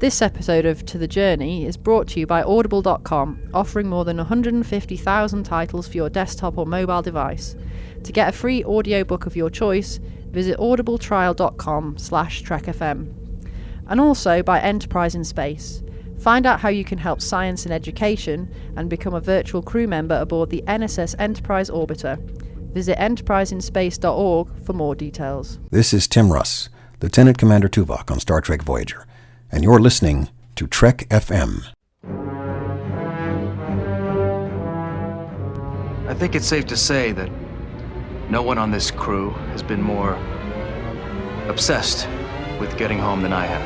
This episode of To The Journey is brought to you by Audible.com, offering more than 150,000 titles for your desktop or mobile device. To get a free audiobook of your choice, visit audibletrial.com/trekfm. And also by Enterprise in Space. Find out how you can help science and education and become a virtual crew member aboard the NSS Enterprise Orbiter. Visit enterpriseinspace.org for more details. This is Tim Russ, Lieutenant Commander Tuvok on Star Trek Voyager, and you're listening to Trek FM. I think it's safe to say that no one on this crew has been more obsessed with getting home than I have.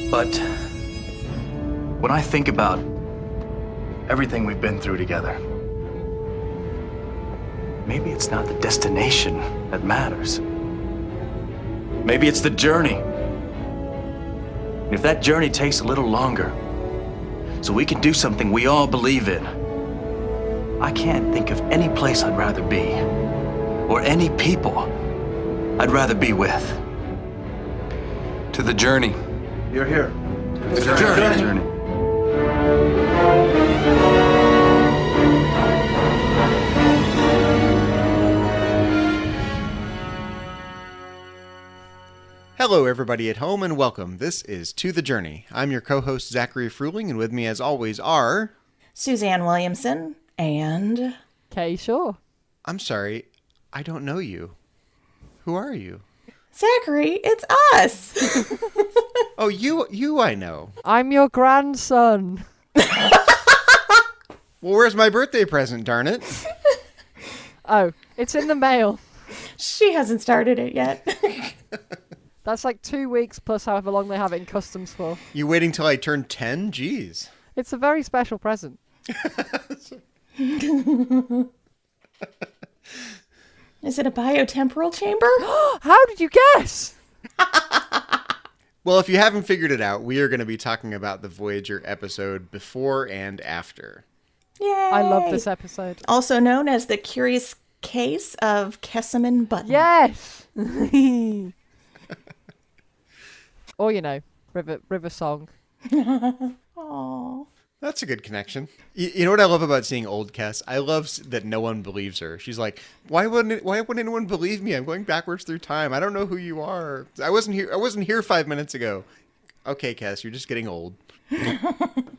But when I think about everything we've been through together, maybe it's not the destination that matters. Maybe it's the journey. And if that journey takes a little longer, so we can do something we all believe in, I can't think of any place I'd rather be, or any people I'd rather be with. To the journey. You're here. To the journey. Hello, everybody at home, and welcome. This is To The Journey. I'm your co-host, Zachary Fruhling, and with me, as always, are... Suzanne Williamson and... Kay Shaw. I'm sorry, I don't know you. Who are you? Zachary, it's us! Oh, you I know. I'm your grandson. Well, where's my birthday present, darn it? Oh, it's in the mail. She hasn't started it yet. That's like 2 weeks plus however long they have it in customs for. You waiting till I turn 10? Jeez. It's a very special present. Is it a biotemporal chamber? How did you guess? Well, if you haven't figured it out, we are going to be talking about the Voyager episode Before and After. Yay! I love this episode. Also known as the Curious Case of Kesselman Button. Yes! Or, you know, River Song. Aww. That's a good connection. You know what I love about seeing old Kes? I love that no one believes her. She's like, why wouldn't anyone believe me? I'm going backwards through time. I don't know who you are. I wasn't here 5 minutes ago. Okay, Kes, you're just getting old.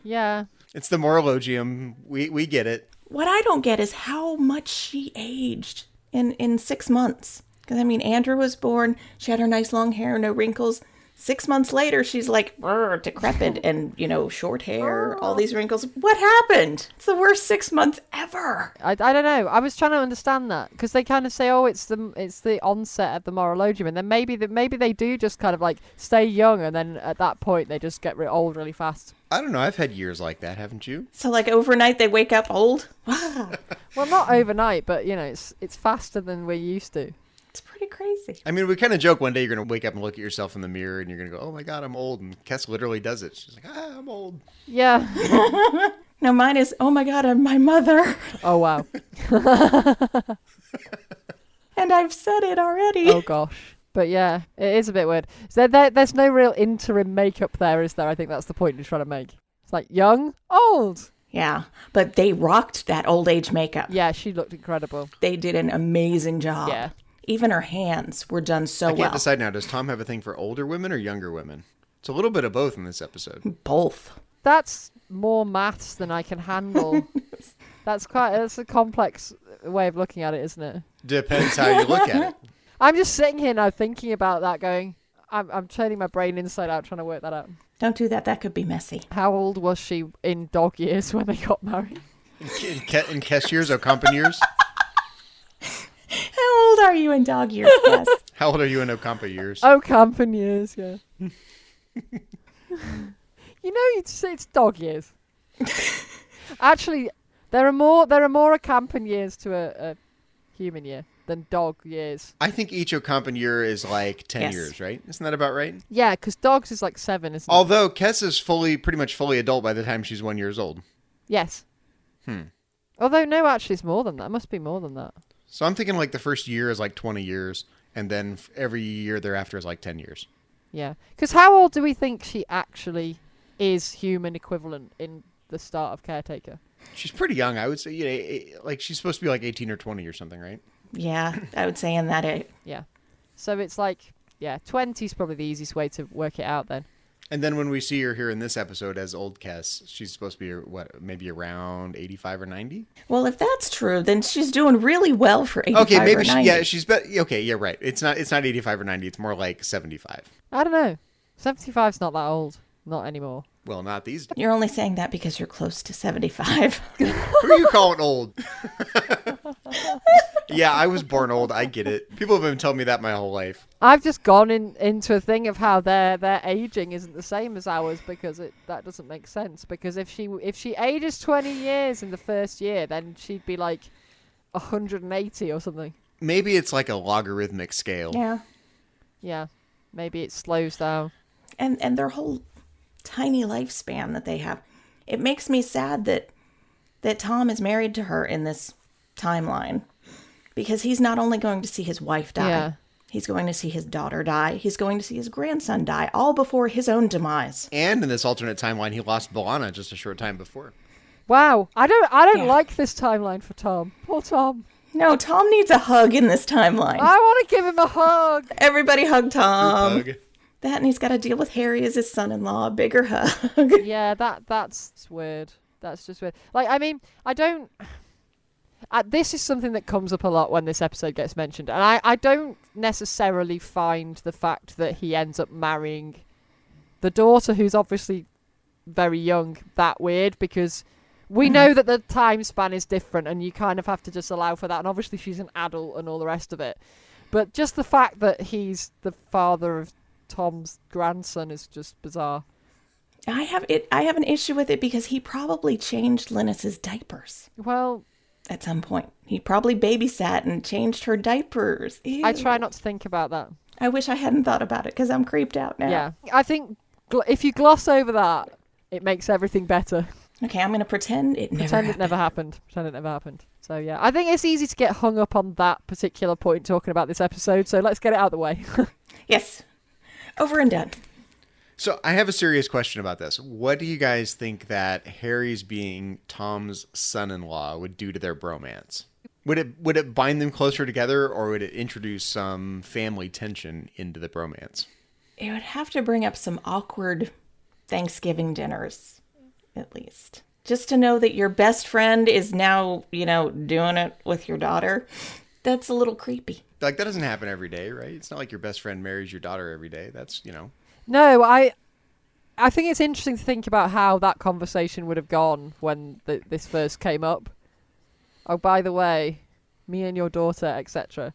Yeah. It's the moralogium. We get it. What I don't get is how much she aged in 6 months. Because, I mean, Andrew was born. She had her nice long hair, no wrinkles. 6 months later, she's like decrepit and, short hair, all these wrinkles. What happened? It's the worst 6 months ever. I don't know. I was trying to understand that because they kind of say, oh, it's the onset of the moralogium, and then maybe they do just kind of like stay young, and then at that point they just get old really fast. I don't know. I've had years like that, haven't you? So like overnight they wake up old? Wow. Well, not overnight, but it's faster than we're used to. It's pretty crazy. I mean, we kind of joke one day you're going to wake up and look at yourself in the mirror and you're going to go, oh my God, I'm old. And Kes literally does it. She's like, I'm old. Yeah. No, mine is, oh my God, I'm my mother. Oh, wow. And I've said it already. Oh, gosh. But yeah, it is a bit weird. So there's no real interim makeup there, is there? I think that's the point you're trying to make. It's like young, old. Yeah, but they rocked that old age makeup. Yeah, she looked incredible. They did an amazing job. Yeah. Even her hands were done so well. I can't decide now. Does Tom have a thing for older women or younger women? It's a little bit of both in this episode. Both. That's more maths than I can handle. That's a complex way of looking at it, isn't it? Depends how you look at it. I'm just sitting here now thinking about that going, I'm turning my brain inside out trying to work that out. Don't do that. That could be messy. How old was she in dog years when they got married? In Kes years or Compan years? How old are you in dog years, Kes? How old are you in Ocampa years? Ocampan years, yeah. It's dog years. Actually, there are more Ocampan years to a human year than dog years. I think each Ocampan year is like 10 years, right? Isn't that about right? Yeah, because dogs is like 7, isn't it? Although Kes is pretty much fully adult by the time she's 1 year old. Yes. Although, no, actually, it's more than that. It must be more than that. So I'm thinking like the first year is like 20 years, and then every year thereafter is like 10 years. Yeah. Because how old do we think she actually is human equivalent in the start of Caretaker? She's pretty young, I would say. Like she's supposed to be like 18 or 20 or something, right? Yeah, I would say in that age. Yeah. So it's like, 20 is probably the easiest way to work it out then. And then when we see her here in this episode as old Cass, she's supposed to be, maybe around 85 or 90? Well, if that's true, then she's doing really well for 85 Okay, maybe or 90. she's okay, yeah, right. It's not 85 or 90, it's more like 75. I don't know. 75's not that old. Not anymore. Well, not these days. You're only saying that because you're close to 75. Who are you calling old? Yeah, I was born old. I get it. People have been telling me that my whole life. I've just gone into a thing of how their aging isn't the same as ours because that doesn't make sense. Because if she ages 20 years in the first year, then she'd be like 180 or something. Maybe it's like a logarithmic scale. Yeah. Yeah, maybe it slows down. And their whole tiny lifespan that they have. It makes me sad that Tom is married to her in this timeline. Because he's not only going to see his wife die, he's going to see his daughter die, he's going to see his grandson die, all before his own demise. And in this alternate timeline, he lost B'Elanna just a short time before. Wow, I don't like this timeline for Tom. Poor Tom. No, Tom needs a hug in this timeline. I want to give him a hug. Everybody hug Tom. Hug. That, and he's got to deal with Harry as his son-in-law. Bigger hug. Yeah, that's weird. That's just weird. Like, I mean, I don't... this is something that comes up a lot when this episode gets mentioned. And I don't necessarily find the fact that he ends up marrying the daughter, who's obviously very young, that weird. Because we know that the time span is different and you kind of have to just allow for that. And obviously she's an adult and all the rest of it. But just the fact that he's the father of Tom's grandson is just bizarre. I have an issue with it because he probably changed Linus's diapers. Well... At some point. He probably babysat and changed her diapers. Ew. I try not to think about that. I wish I hadn't thought about it because I'm creeped out now. Yeah. I think if you gloss over that, it makes everything better. Okay, I'm going to pretend it never happened. Pretend it never happened. So, yeah. I think it's easy to get hung up on that particular point talking about this episode, so let's get it out of the way. Yes. Over and done. So I have a serious question about this. What do you guys think that Harry's being Tom's son-in-law would do to their bromance? Would it bind them closer together, or would it introduce some family tension into the bromance? It would have to bring up some awkward Thanksgiving dinners, at least. Just to know that your best friend is now, doing it with your daughter. That's a little creepy. Like, that doesn't happen every day, right? It's not like your best friend marries your daughter every day. That's, No, I think it's interesting to think about how that conversation would have gone when this first came up. Oh, by the way, me and your daughter, etc.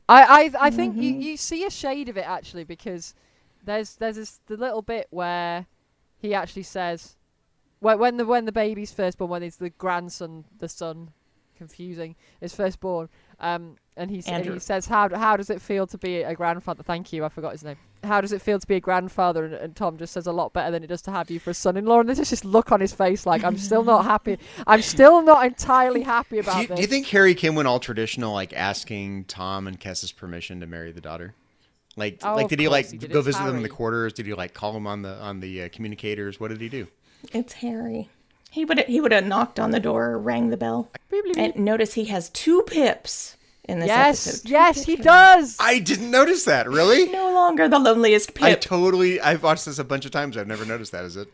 I think you see a shade of it actually, because there's the little bit where he actually says when the baby's first born, when it's the grandson, the son, confusing, is first born, and he says, how does it feel to be a grandfather? Thank you, I forgot his name. How does it feel to be a grandfather? And Tom just says, a lot better than it does to have you for a son-in-law. And there's this look on his face like, I'm still not happy. I'm still not entirely happy about this. Do you think Harry Kim went all traditional, like asking Tom and Kess's permission to marry the daughter? Did he go visit them in the quarters? Did he call them on the communicators? What did he do? It's Harry. He would have knocked on the door, rang the bell. And notice he has 2 pips in this episode. Yes, he does. I didn't notice that. Really? No longer the loneliest pip. I've watched this a bunch of times. I've never noticed that. Is it?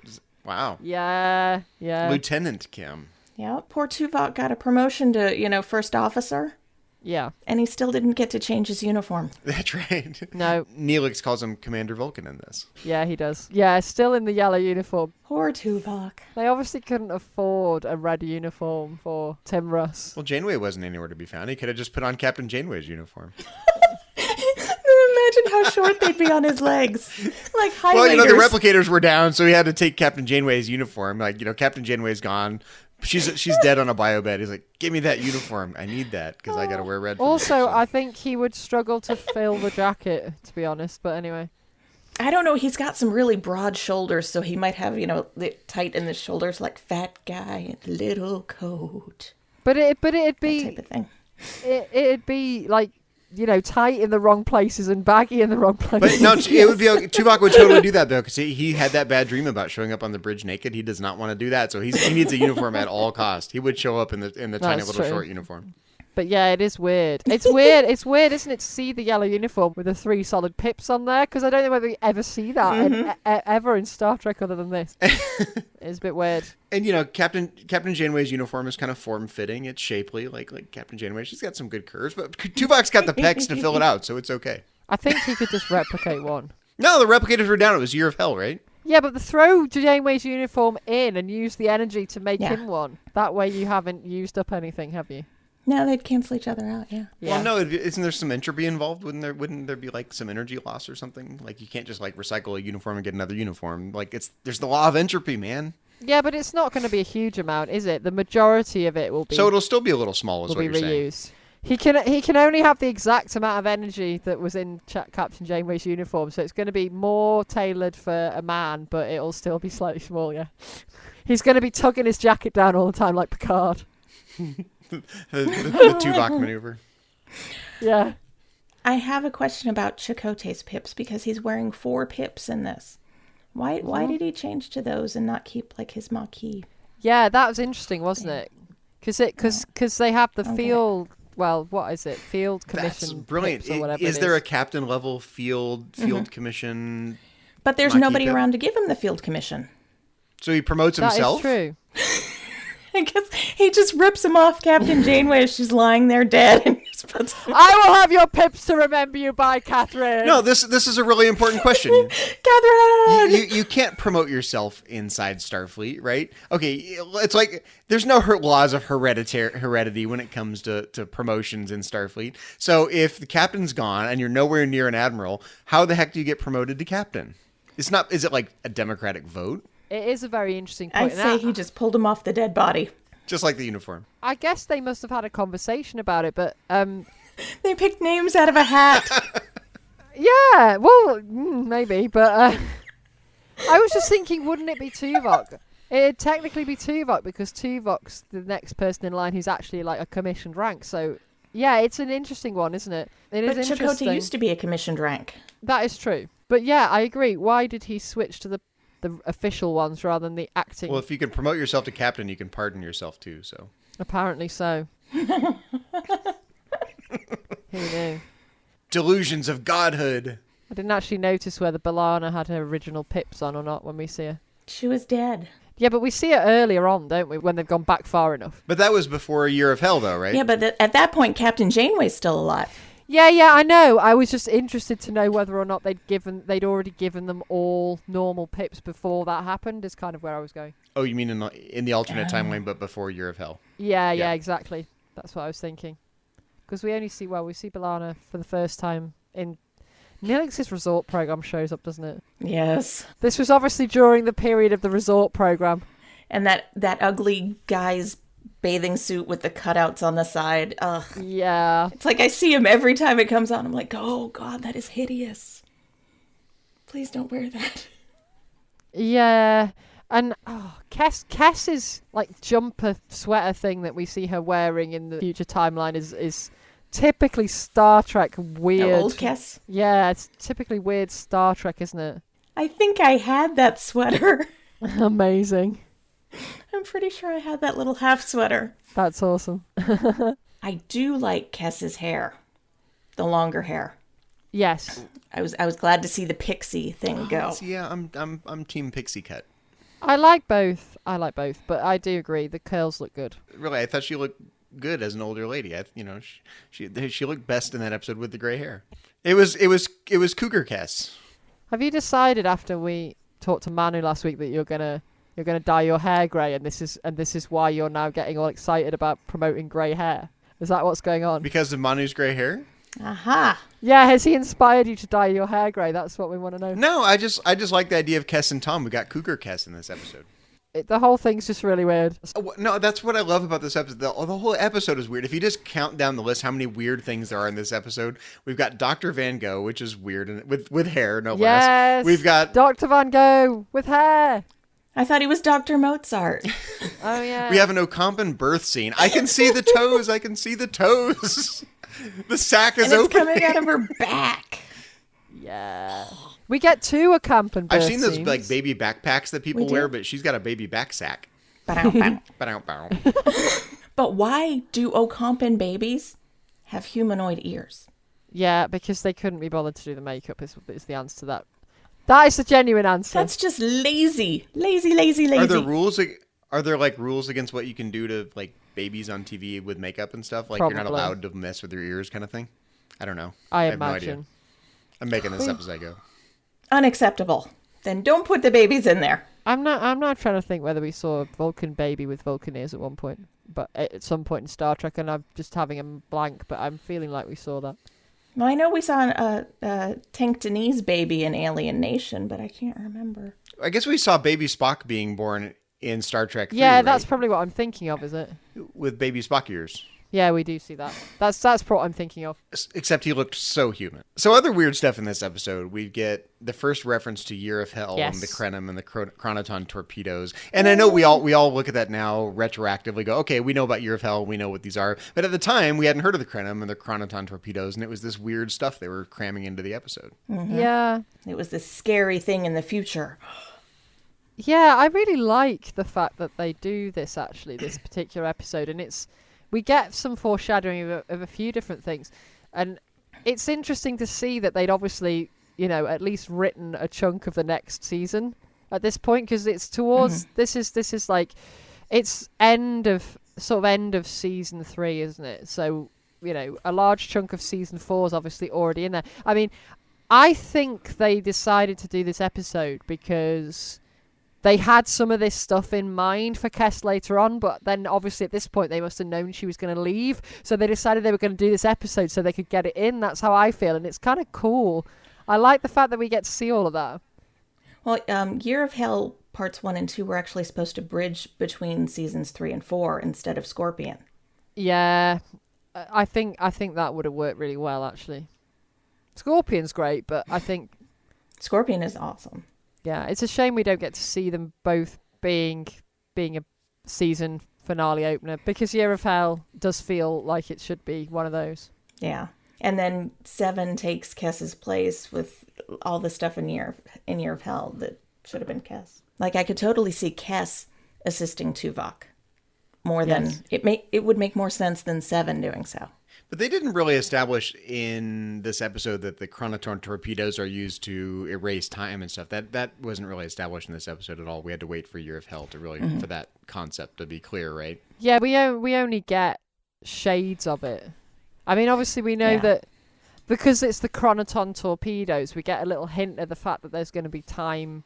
Wow. Yeah. Lieutenant Kim. Yeah, poor Tuvok got a promotion to, first officer. Yeah. And he still didn't get to change his uniform. That's right. No. Neelix calls him Commander Vulcan in this. Yeah, he does. Yeah, still in the yellow uniform. Poor Tuvok. They obviously couldn't afford a red uniform for Tim Russ. Well, Janeway wasn't anywhere to be found. He could have just put on Captain Janeway's uniform. Imagine how short they'd be on his legs. Like highlighters. Well, the replicators were down, so he had to take Captain Janeway's uniform. Captain Janeway's gone. She's dead on a bio bed. He's like, give me that uniform. I need that because I got to wear red. Also, I think he would struggle to fill the jacket, to be honest. But anyway. I don't know. He's got some really broad shoulders, so he might have, tight in the shoulders like fat guy, little coat. But it'd be that type of thing. It'd be like tight in the wrong places and baggy in the wrong places. But no, it would be okay. Tuvok would totally do that though, because he had that bad dream about showing up on the bridge naked. He does not want to do that, so he needs a uniform at all cost. He would show up in the tiny little short uniform. But yeah, it is weird. It's weird. It's weird, isn't it, to see the yellow uniform with the 3 solid pips on there? Because I don't know whether we ever see that ever in Star Trek other than this. It's a bit weird. And Captain Janeway's uniform is kind of form-fitting. It's shapely, like Captain Janeway. She's got some good curves, but Tuvok's got the pecs to fill it out, so it's okay. I think he could just replicate one. No, the replicators were down. It was Year of Hell, right? Yeah, but throw Janeway's uniform in and use the energy to make him one. That way you haven't used up anything, have you? No, they'd cancel each other out, yeah. Well, no, isn't there some entropy involved? Wouldn't there be like some energy loss or something? Like you can't just like recycle a uniform and get another uniform. Like there's the law of entropy, man. Yeah, but it's not going to be a huge amount, is it? The majority of it will be. So it'll still be a little small, is what you're reused. saying. He can only have the exact amount of energy that was in Captain Janeway's uniform, so it's going to be more tailored for a man, but it'll still be slightly small. Yeah, he's going to be tugging his jacket down all the time like Picard. the Tuvok maneuver. Yeah. I have a question about Chakotay's pips because he's wearing 4 pips in this. Why did he change to those and not keep like his Maquis? Yeah, that was interesting, wasn't it? Because they have the field. Well, what is it? Field commission. That's brilliant. Pips or whatever is there a captain level field commission? But there's Maquis nobody pip? around to give him the field commission. So he promotes himself? That is true. I guess he just rips him off Captain Janeway as she's lying there dead. And just puts him... I will have your pips to remember you by, Catherine. No, this is a really important question. Catherine! You can't promote yourself inside Starfleet, right? Okay, it's like there's no laws of heredity when it comes to promotions in Starfleet. So if the captain's gone and you're nowhere near an admiral, how the heck do you get promoted to captain? Is it like a democratic vote? It is a very interesting point. I say he just pulled him off the dead body. Just like the uniform. I guess they must have had a conversation about it, but... They picked names out of a hat. Yeah, well, maybe, but... I was just thinking, wouldn't it be Tuvok? It'd technically be Tuvok, because Tuvok's the next person in line who's actually like a commissioned rank, so... Yeah, it's an interesting one, isn't it? It is interesting. But Chakotay used to be a commissioned rank. That is true. But yeah, I agree. Why did he switch to the official ones rather than the acting? Well, if you can promote yourself to captain, you can pardon yourself too, so. Apparently so. Who knew? Delusions of godhood. I didn't actually notice whether B'Elanna had her original pips on or not when we see her. She was dead. Yeah, but we see it earlier on, don't we, when they've gone back far enough. But that was before A Year of Hell, though, right? Yeah, but at that point, Captain Janeway's still alive. Yeah, I know. I was just interested to know whether or not they'd already given them all normal pips before that happened, is kind of where I was going. Oh, you mean in the alternate timeline, but before Year of Hell? Yeah, exactly. That's what I was thinking. Because we see B'Elanna for the first time in... Neelix's resort program shows up, doesn't it? Yes. This was obviously during the period of the resort program. And that ugly guy's bathing suit with the cutouts on the side. Ugh. Yeah. It's like I see him every time it comes on. I'm like, oh, God, that is hideous. Please don't wear that. Yeah. And Kess's like jumper sweater thing that we see her wearing in the future timeline is typically Star Trek weird. Oh, old Kess? Yeah, it's typically weird Star Trek, isn't it? I think I had that sweater. Amazing. I'm pretty sure I had that little half sweater. That's awesome. I do like Kess's hair. The longer hair. Yes. I was glad to see the pixie thing go. Yeah, I'm team pixie cut. I like both, but I do agree the curls look good. Really, I thought she looked good as an older lady. She looked best in that episode with the gray hair. It was Cougar Kess. Have you decided after we talked to Manu last week that you're gonna dye your hair grey, and this is why you're now getting all excited about promoting grey hair? Is that what's going on? Because of Manu's gray hair? Aha. Yeah, has he inspired you to dye your hair grey? That's what we want to know. No, I just like the idea of Kess and Tom. We got Cougar Kess in this episode. The whole thing's just really weird. No, that's what I love about this episode. The whole episode is weird. If you just count down the list, how many weird things there are in this episode, we've got Dr. Van Gogh, which is weird, and with hair, no less. Yes, we've got Dr. Van Gogh with hair. I thought he was Dr. Mozart. Oh, yeah. We have an Ocampan birth scene. I can see the toes. The sack is and it's open. coming out of her back. Yeah. We get 2 accomplished birth I've seen those scenes. like baby backpacks that people We do. wear, but she's got a baby back sack. Ba-dow-bow. Ba-dow-bow. But why do Okampan babies have humanoid ears? Yeah, because they couldn't be bothered to do the makeup is the answer to that. That is the genuine answer. That's just lazy. Lazy. Are there rules? Are there like rules against what you can do to like babies on TV with makeup and stuff? Like you're not Probably. allowed to mess with their ears, kind of thing. I don't know. I have no idea. imagine. I'm making this up as I go. Unacceptable. Then don't put the babies in there. I'm not trying to think whether we saw a Vulcan baby with Vulcan ears at one point, but at some point in Star Trek, and I'm just having a blank, but I'm feeling like we saw that. Well, I know we saw a Tank Denise baby in Alien Nation, but I can't remember. I guess we saw baby Spock being born in Star Trek 3, Yeah, that's right? probably what I'm thinking of, is it? With baby Spock ears. Yeah, we do see that. That's what I'm thinking of. Except he looked so human. So other weird stuff in this episode. We get the first reference to Year of Hell and the Yes. Krenim and the Chronoton torpedoes. And I know we all look at that now retroactively, go, okay, we know about Year of Hell, we know what these are. But at the time, we hadn't heard of the Krenim and the Chronoton torpedoes, and it was this weird stuff they were cramming into the episode. Yeah. It was this scary thing in the future. Yeah, I really like the fact that they do this, actually, this particular episode. And we get some foreshadowing of a few different things. And it's interesting to see that they'd obviously, at least written a chunk of the next season at this point, because it's towards, this is like, it's end of season 3, isn't it? So, a large chunk of season 4 is obviously already in there. I mean, I think they decided to do this episode because they had some of this stuff in mind for Kes later on, but then obviously at this point they must have known she was going to leave, so they decided they were going to do this episode so they could get it in. That's how I feel, and it's kind of cool. I like the fact that we get to see all of that. Well, Year of Hell parts 1 and 2 were actually supposed to bridge between seasons 3 and 4 instead of Scorpion. Yeah, I think that would have worked really well, actually. Scorpion's great, but I think Scorpion is awesome. yeah, it's a shame we don't get to see them both being a season finale opener, because Year of Hell does feel like it should be one of those. Yeah. And then 7 takes Kess's place with all the stuff in Year of Hell that should have been Kes. Like, I could totally see Kes assisting Tuvok more than it would make more sense than 7 doing so. But they didn't really establish in this episode that the Chronoton torpedoes are used to erase time and stuff. That wasn't really established in this episode at all. We had to wait for Year of Hell to really for that concept to be clear, right? Yeah, we only get shades of it. I mean, obviously we know that because it's the Chronoton torpedoes, we get a little hint of the fact that there's going to be time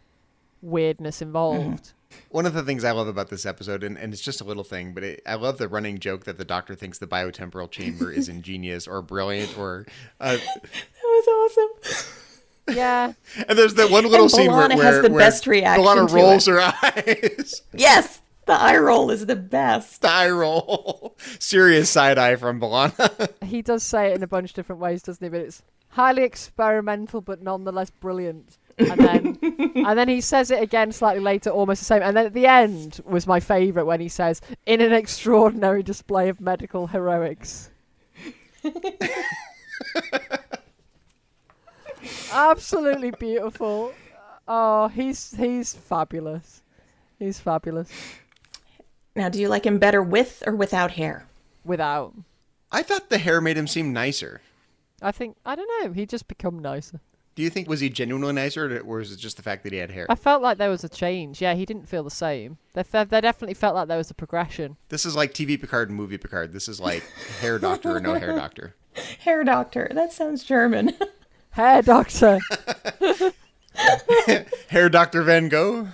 weirdness involved. One of the things I love about this episode, and it's just a little thing, but I love the running joke that the Doctor thinks the biotemporal chamber is ingenious or brilliant or... That was awesome. Yeah. And there's that one little scene where, B'Elanna has the best reaction B'Elanna to rolls it. her eyes. Yes, the eye roll is the best. Eye roll. Serious side-eye from B'Elanna. He does say it in a bunch of different ways, doesn't he? But it's highly experimental, but nonetheless brilliant. And then he says it again slightly later, almost the same. And then at the end was my favourite when he says, "In an extraordinary display of medical heroics." Absolutely beautiful. Oh, he's fabulous. He's fabulous. Now, do you like him better with or without hair? Without. I thought the hair made him seem nicer. I don't know. He just become nicer. Do you think, was he genuinely nicer, or was it just the fact that he had hair? I felt like there was a change. Yeah, he didn't feel the same. They definitely felt like there was a progression. This is like TV Picard and movie Picard. This is like hair doctor or no hair doctor. Hair doctor. That sounds German. Hair doctor. Hair Dr. Van Gogh?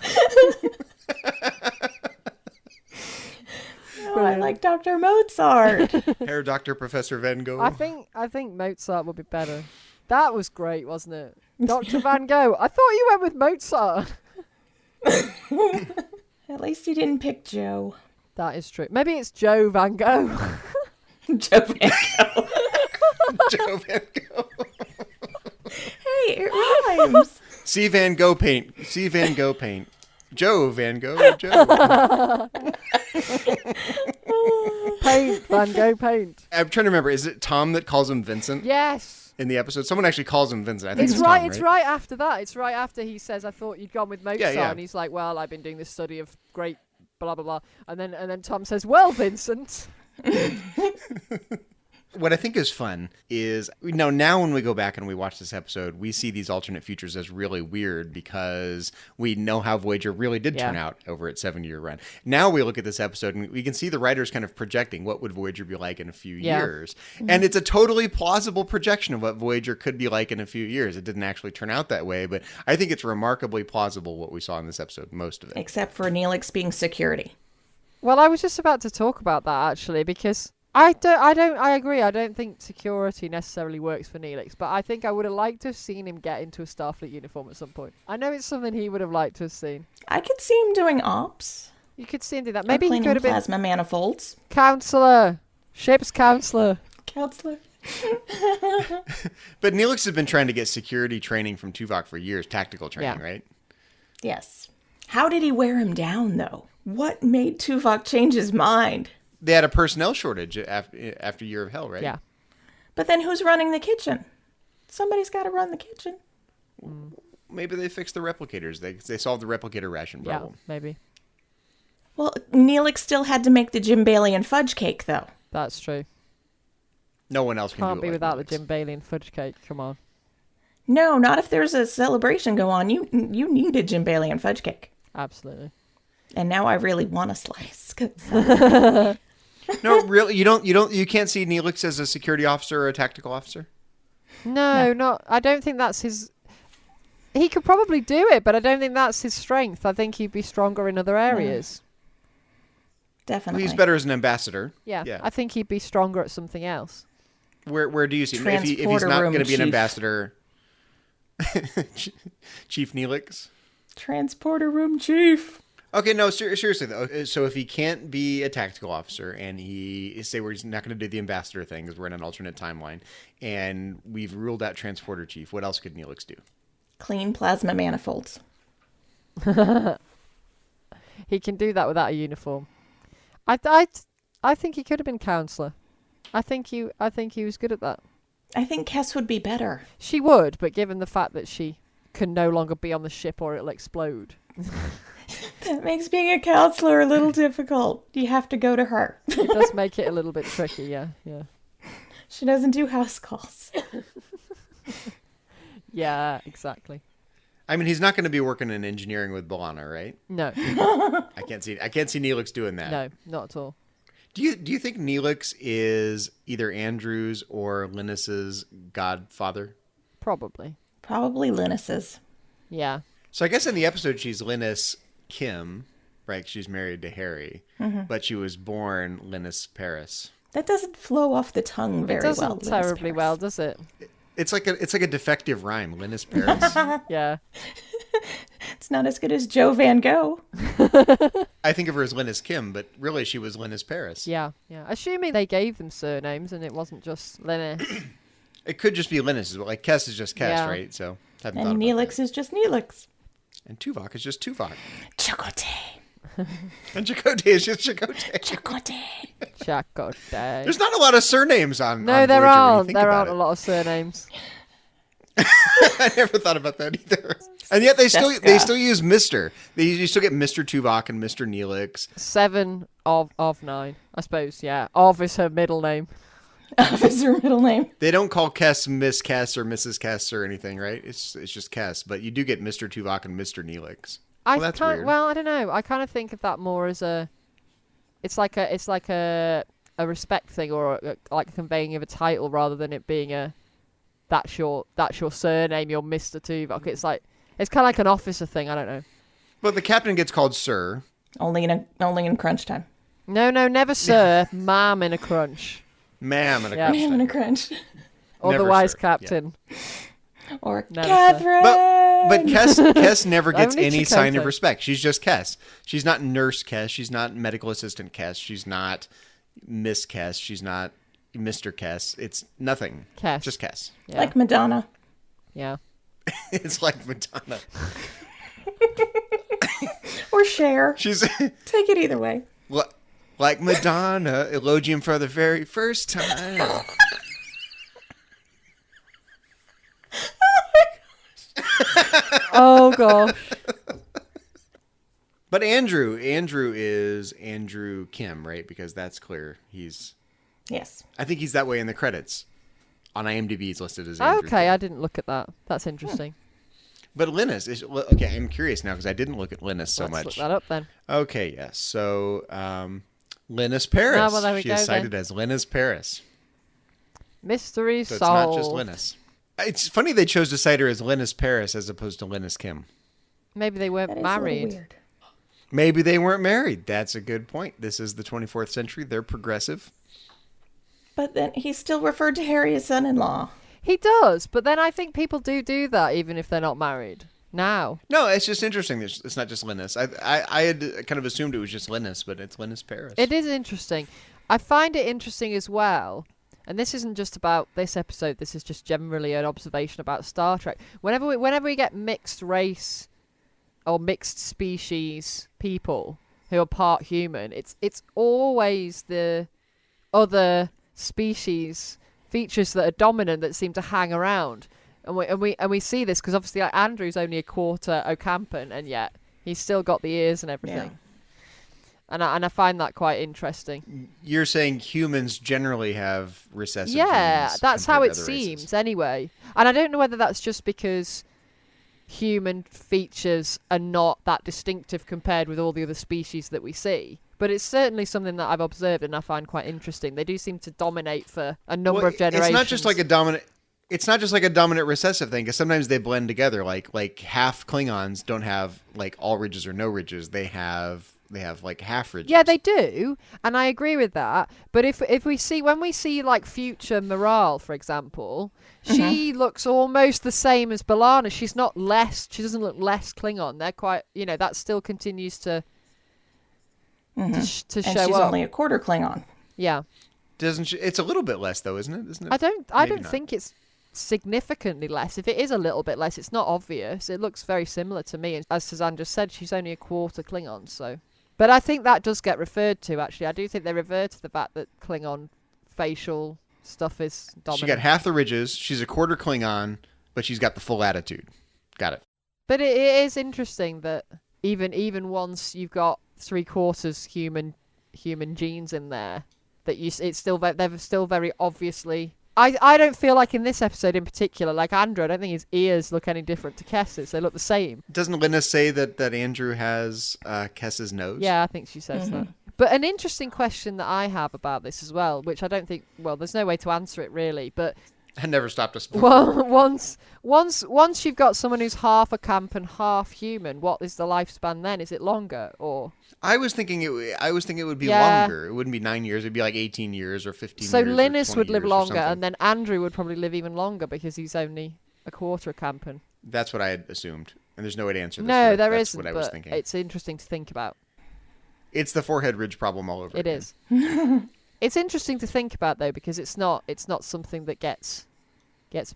Oh, I like Dr. Mozart. Hair Dr. Professor Van Gogh? I think Mozart would be better. That was great, wasn't it? Dr. Van Gogh. I thought you went with Mozart. At least you didn't pick Joe. That is true. Maybe it's Joe Van Gogh. Joe Van Gogh. Joe Van Gogh. Hey, it rhymes. See Van Gogh paint. See Van Gogh paint. Joe Van Gogh. Joe. Oh Paint, Van Gogh, paint. I'm trying to remember. Is it Tom that calls him Vincent Yes. in the episode? Someone actually calls him Vincent. I think It's Tom, right. It's right after that. It's right after he says, "I thought you'd gone with Mozart," Yeah. and he's like, "Well, I've been doing this study of great blah blah blah," and then Tom says, "Well, Vincent." What I think is fun is, now when we go back and we watch this episode, we see these alternate futures as really weird because we know how Voyager really did turn out over its 7-year run. Now we look at this episode and we can see the writers kind of projecting what would Voyager be like in a few years. And it's a totally plausible projection of what Voyager could be like in a few years. It didn't actually turn out that way, but I think it's remarkably plausible what we saw in this episode, most of it. Except for Neelix being security. Well, I was just about to talk about that actually because I agree. I don't think security necessarily works for Neelix, but I think I would have liked to have seen him get into a Starfleet uniform at some point. I know it's something he would have liked to have seen. I could see him doing ops. You could see him do that. Maybe he could have been plasma manifolds. counselor, ship's counselor. Counselor. But Neelix has been trying to get security training from Tuvok for years, tactical training, right? Yes. How did he wear him down, though? What made Tuvok change his mind? They had a personnel shortage after Year of Hell, right? Yeah. But then who's running the kitchen? Somebody's got to run the kitchen. Maybe they fixed the replicators. They solved the replicator ration problem. Yeah, maybe. Well, Neelix still had to make the Jim Bailey and fudge cake, though. That's true. No one else can Can't do it be like without the Neelix. Jim Bailey and fudge cake. Come on. No, not if there's a celebration go on. You need a Jim Bailey and fudge cake. Absolutely. And now I really want a slice. 'Cause No, really, you can't see Neelix as a security officer or a tactical officer? No, not. I don't think that's his. He could probably do it, but I don't think that's his strength. I think he'd be stronger in other areas. Definitely. He's better as an ambassador. Yeah. I think he'd be stronger at something else. Where do you see him? If he's Transporter not room going to be an chief. ambassador, Chief Neelix? Transporter room chief. Okay, no, seriously though. So if he can't be a tactical officer, and he's not going to do the ambassador thing because we're in an alternate timeline, and we've ruled out transporter chief, what else could Neelix do? Clean plasma manifolds. He can do that without a uniform. I think he could have been counselor. I think he was good at that. I think Kes would be better. She would, but given the fact that she can no longer be on the ship or it'll explode. That makes being a counselor a little difficult. You have to go to her. It does make it a little bit tricky, yeah. She doesn't do house calls. Yeah, exactly. I mean, he's not going to be working in engineering with B'Elanna, right? No. I can't see Neelix doing that. No, not at all. Do you think Neelix is either Andrew's or Linus's godfather? Probably. Probably Linus's. Yeah. So I guess in the episode she's Linus Kim, right? She's married to Harry, but she was born Linus Paris. That doesn't flow off the tongue very It doesn't well. Linus terribly Paris. well, does it? It's like a defective rhyme, Linus Paris. Yeah. It's not as good as Joe Van Gogh. I think of her as Linus Kim, but really she was Linus Paris. Yeah. Assuming they gave them surnames and it wasn't just Linus. It could just be Linus, but like Kes is just Kes, Yeah. right? So haven't And thought about Neelix that. is just Neelix. And Tuvok is just Tuvok. Chocote. And Chakotay is just Chakotay. Chocote. Chakotay. There's not a lot of surnames on No, on there Voyager when you aren't. think There about aren't it. a lot of surnames. I never thought about that either. And yet they Jessica. still use Mr. You still get Mr. Tuvok and Mr. Neelix. 7 of 9, I suppose. Yeah, of is her middle name. Is her middle name. They don't call Kes Miss Kes or Mrs. Kes or anything, right? It's just Kes. But you do get Mr. Tuvok and Mr. Neelix. Well, that's weird. Well, I don't know. I kind of think of that more as it's like a respect thing or like a conveying of a title rather than it being that's your surname, you're Mr. Tuvok. It's kind of like an officer thing. I don't know. But the captain gets called Sir. Only in crunch time. No, never sir. Ma'am in a crunch. Ma'am and a Yeah. crunch Man time. in a crunch. Otherwise, sir. Captain. Or Never, sir. Catherine. But Kes never gets Only any sign of Chakotay. respect. She's just Kes. She's not Nurse Kes. She's not Medical Assistant Kes. She's not Miss Kes. She's not Mr. Kes. It's nothing. Kes. Just Kes. Yeah. Like Madonna. Yeah. It's like Madonna. Or Cher. She's Take it either way. Like Madonna, elogium for the very first time. Oh gosh. But Andrew is Andrew Kim, right? Because that's clear. Yes. I think he's that way in the credits. On IMDb, he's listed as Andrew Okay, Kim. I didn't look at that. That's interesting. But Linus is okay. I'm curious now because I didn't look at Linus so Let's much. look that up then. Okay, yes. So Linus Paris. Ah, well, there we She go is cited then. as Linus Paris. Mystery So it's solved. not just Linus. It's funny they chose to cite her as Linus Paris as opposed to Linus Kim. Maybe they weren't That is a little married. weird. Maybe they weren't married. That's a good point. This is the 24th century. They're progressive. But then he's still referred to Harry as son-in-law. He does, but then I think people do that even if they're not married. Now. No, it's just interesting. It's not just Linus. I had kind of assumed it was just Linus, but it's Linus Paris. It is interesting. I find it interesting as well, and this isn't just about this episode, this is just generally an observation about Star Trek. Whenever we get mixed race or mixed species people who are part human, it's always the other species features that are dominant that seem to hang around. And we see this because obviously Andrew's only a quarter Ocampan, and yet he's still got the ears and everything. And I find that quite interesting. You're saying humans generally have recessive Yeah, genes that's compared how to it other seems races. anyway. And I don't know whether that's just because human features are not that distinctive compared with all the other species that we see. But it's certainly something that I've observed and I find quite interesting. They do seem to dominate for a number of generations. It's not just like a dominant. It's not just like a dominant recessive thing, because sometimes they blend together. Like half Klingons don't have like all ridges or no ridges. They have like half ridges. Yeah, they do, and I agree with that. But if we see when we see like future Morale, for example, she looks almost the same as B'Elanna. She's not less. She doesn't look less Klingon. They're quite. That still continues to to And show she's up. only a quarter Klingon. Yeah, Doesn't she? It's a little bit less though, isn't it? Isn't it? I don't Maybe not. think it's significantly less. If it is a little bit less, it's not obvious. It looks very similar to me. And as Suzanne just said, she's only a quarter Klingon, so. But I think that does get referred to, actually. I do think they refer to the fact that Klingon facial stuff is dominant. She got half the ridges. She's a quarter Klingon, but she's got the full attitude. Got it. But it is interesting that even once you've got 3/4 human genes in there, that they're still very obviously. I don't feel like in this episode in particular, like Andrew, I don't think his ears look any different to Kess's. They look the same. Doesn't Linus say that Andrew has Kess's nose? Yeah, I think she says that. But an interesting question that I have about this as well, which I don't think, well, there's no way to answer it really, but I never stopped us before. well, once you've got someone who's half a camp and half human, what is the lifespan then? Is it longer or? I was thinking it would be Yeah. longer. It wouldn't be 9 years. It'd be like 18 years or 15 So years. or Linus 20 would live years or longer, something. and then Andrew would probably live even longer because he's only a quarter campan. That's what I had assumed. And there's no way to answer this. No, but there that's isn't. what I was But thinking. it's interesting to think about. It's the forehead ridge problem all over It again. is. It's interesting to think about though because it's not something that gets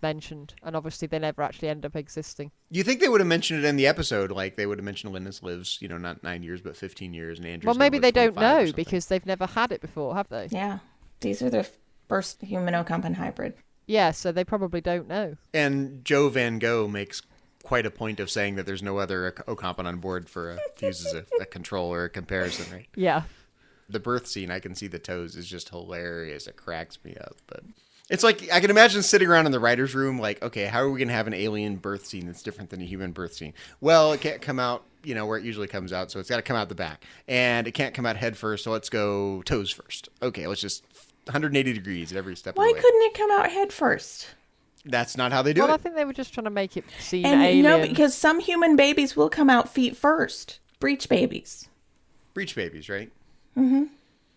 mentioned, and obviously they never actually end up existing. You think they would have mentioned it in the episode? Like they would have mentioned Linus lives, not 9 years, but 15 years, and Andrew's Well, gonna maybe live they don't 25 or know something. because they've never had it before, have they? Yeah. These are the first human Ocampan hybrid. Yeah, so they probably don't know. And Joe Van Gogh makes quite a point of saying that there's no other Ocampan on board to use as a control or a comparison, right? Yeah. The birth scene, I can see the toes, is just hilarious. It cracks me up. But it's like, I can imagine sitting around in the writer's room like, okay, how are we going to have an alien birth scene that's different than a human birth scene? Well, it can't come out, where it usually comes out, so it's got to come out the back. And it can't come out head first, so let's go toes first. Okay, let's just 180 degrees at every step Why of the way. couldn't it come out head first? That's not how they do Well, I it. think they were just trying to make it seem And alien. no, because some human babies will come out feet first. Breech babies. Breech babies, right? Mm-hmm.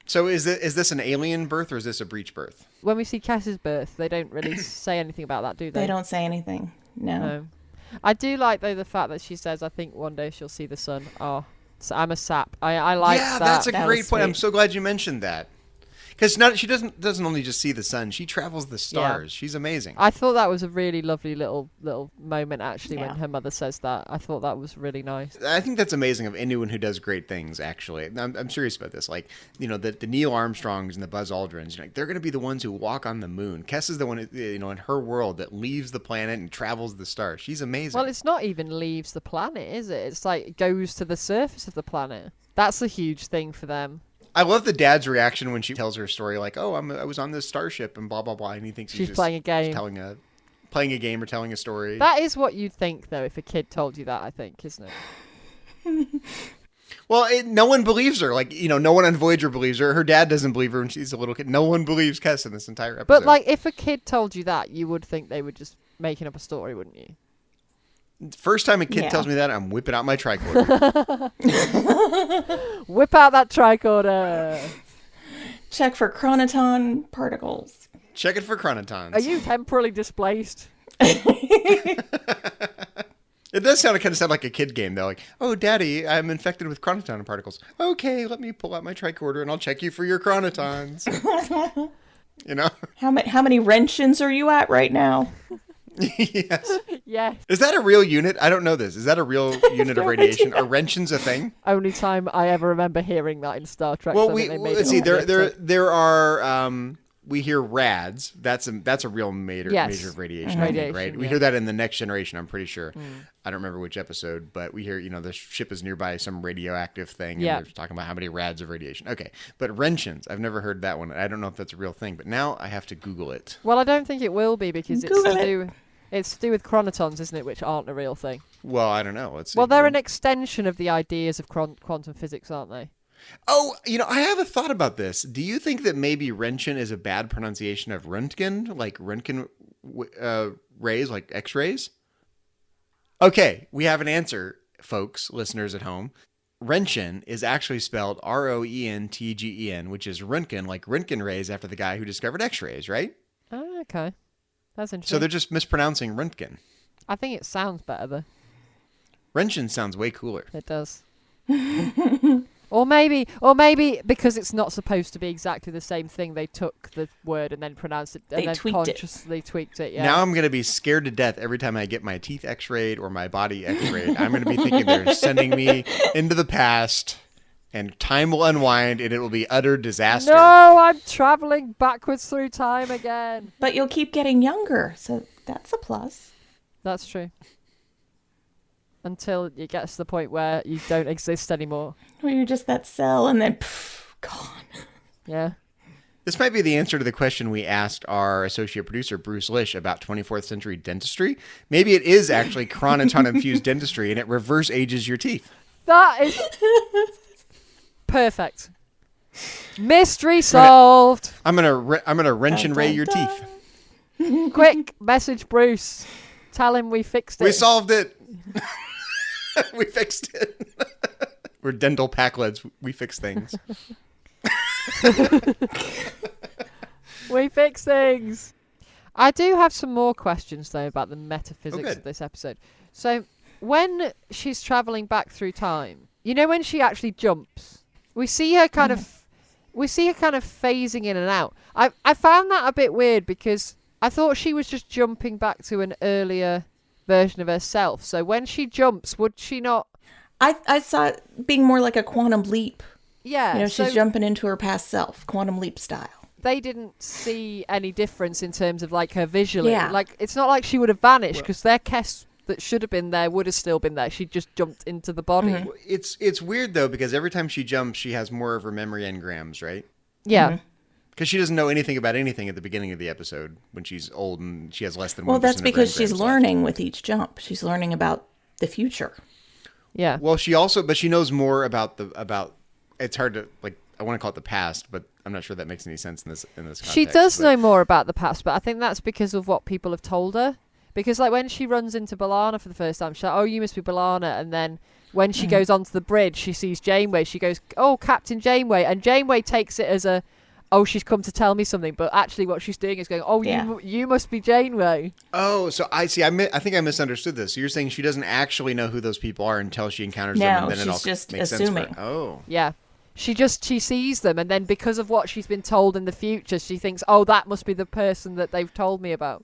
So is this an alien birth or is this a breech birth? When we see Cass's birth, they don't really say anything about that, do they? They don't say anything. No. No. I do like, though, the fact that she says, I think one day she'll see the sun. Oh, so I'm a sap. I like Yeah, that. that's a That great was point. I'm sweet. so glad you mentioned that. Because she doesn't only just see the sun; she travels the stars. She's amazing. I thought that was a really lovely little moment actually when Yeah. her mother says that. I thought that was really nice. I think that's amazing of anyone who does great things. Actually, I'm serious about this. Like, the Neil Armstrongs and the Buzz Aldrins, they're going to be the ones who walk on the moon. Kes is the one, in her world that leaves the planet and travels the stars. She's amazing. Well, it's not even leaves the planet, is it? It's like it goes to the surface of the planet. That's a huge thing for them. I love the dad's reaction when she tells her story, like, "Oh, I was on this starship and blah blah blah," and he thinks She's just playing a game. playing a game or telling a story. That is what you'd think, though, if a kid told you that. I think, isn't it? Well, no one believes her. Like, no one on Voyager believes her. Her dad doesn't believe her when she's a little kid. No one believes Kes in this entire episode. But like, if a kid told you that, you would think they were just making up a story, wouldn't you? First time a kid tells me that, I'm whipping out my tricorder. Whip out that tricorder. Check for chronoton particles. Check it for chronotons. Are you temporally displaced? It does kind of sound like a kid game, though. Like, "Oh, Daddy, I'm infected with chronoton particles." "Okay, let me pull out my tricorder and I'll check you for your chronotons." How many Wrenchins are you at right now? Yes. Yes. Is that a real unit? I don't know this. Is that a real unit of radiation? Are Wrenchins a thing? Only time I ever remember hearing that in Star Trek. Well, so I think they made let's it see. up. There are. We hear rads. That's a real major Yes. of radiation, I think, right? Radiation, We yeah. hear that in the Next Generation, I'm pretty sure. I don't remember which episode, but we hear, the ship is nearby some radioactive thing, and Yeah. they're talking about how many rads of radiation. Okay, but Wrenchins, I've never heard that one. I don't know if that's a real thing, but now I have to Google it. Well, I don't think it will be because Google it's to do with chronotons, isn't it? Which aren't a real thing. Well, I don't know. Let's see. Well, they're an extension of the ideas of quantum physics, aren't they? Oh, I have a thought about this. Do you think that maybe Röntgen is a bad pronunciation of Röntgen, like Röntgen rays, like X-rays? Okay, we have an answer, folks, listeners at home. Röntgen is actually spelled Roentgen, which is Röntgen, like Röntgen rays after the guy who discovered X-rays, right? Oh, okay. That's interesting. So they're just mispronouncing Röntgen. I think it sounds better, though. Röntgen sounds way cooler. It does. Or maybe because it's not supposed to be exactly the same thing, they took the word and then pronounced it and They then tweaked it. consciously tweaked it. Yeah. Now I'm going to be scared to death every time I get my teeth x-rayed or my body x-rayed. I'm going to be thinking they're sending me into the past and time will unwind and it will be utter disaster. No, I'm traveling backwards through time again. But you'll keep getting younger, so that's a plus. That's true. Until it gets to the point where you don't exist anymore. Where you're just that cell and then gone. Yeah. This might be the answer to the question we asked our associate producer, Bruce Lish, about 24th century dentistry. Maybe it is actually chronoton-infused dentistry and it reverse ages your teeth. That is perfect. Mystery solved. I'm gonna wrench and ray your teeth. Quick message, Bruce. Tell him we fixed it. We solved it. We fixed it. We're dental packleds. We fix things. We fix things. I do have some more questions, though, about the metaphysics good. of this episode. So, when she's traveling back through time, when she actually jumps, we see her kind of phasing in and out. I found that a bit weird because I thought she was just jumping back to an earlier version of herself. So when she jumps, would she not? I saw it being more like a quantum leap. Yeah. She's jumping into her past self, quantum leap style. They didn't see any difference in terms of like her visually. Yeah. Like it's not like she would have vanished because their Kes that should have been there would have still been there. She just jumped into the body. Mm-hmm. It's weird though because every time she jumps, she has more of her memory engrams, right? Yeah. Mm-hmm. Because she doesn't know anything about anything at the beginning of the episode when she's old and she has less than 1% Well, that's of her because she's engrams left. learning with each jump. She's learning about the future. Yeah. Well, she knows more about it's hard to I want to call it the past, but I'm not sure that makes any sense in this context. She does but- know more about the past, but I think that's because of what people have told her. Because like when she runs into B'Elanna for the first time, she's like, "Oh, you must be B'Elanna," and then when she goes onto the bridge, she sees Janeway. She goes, "Oh, Captain Janeway," and Janeway takes it as a, "Oh, she's come to tell me something," but actually what she's doing is going, "Oh, Yeah. you must be Janeway." Oh, so I see. I think I misunderstood this. So you're saying she doesn't actually know who those people are until she encounters them, No, and then it all she's just makes assuming. sense for her. Oh, Yeah. She sees them, and then because of what she's been told in the future, she thinks, oh, that must be the person that they've told me about.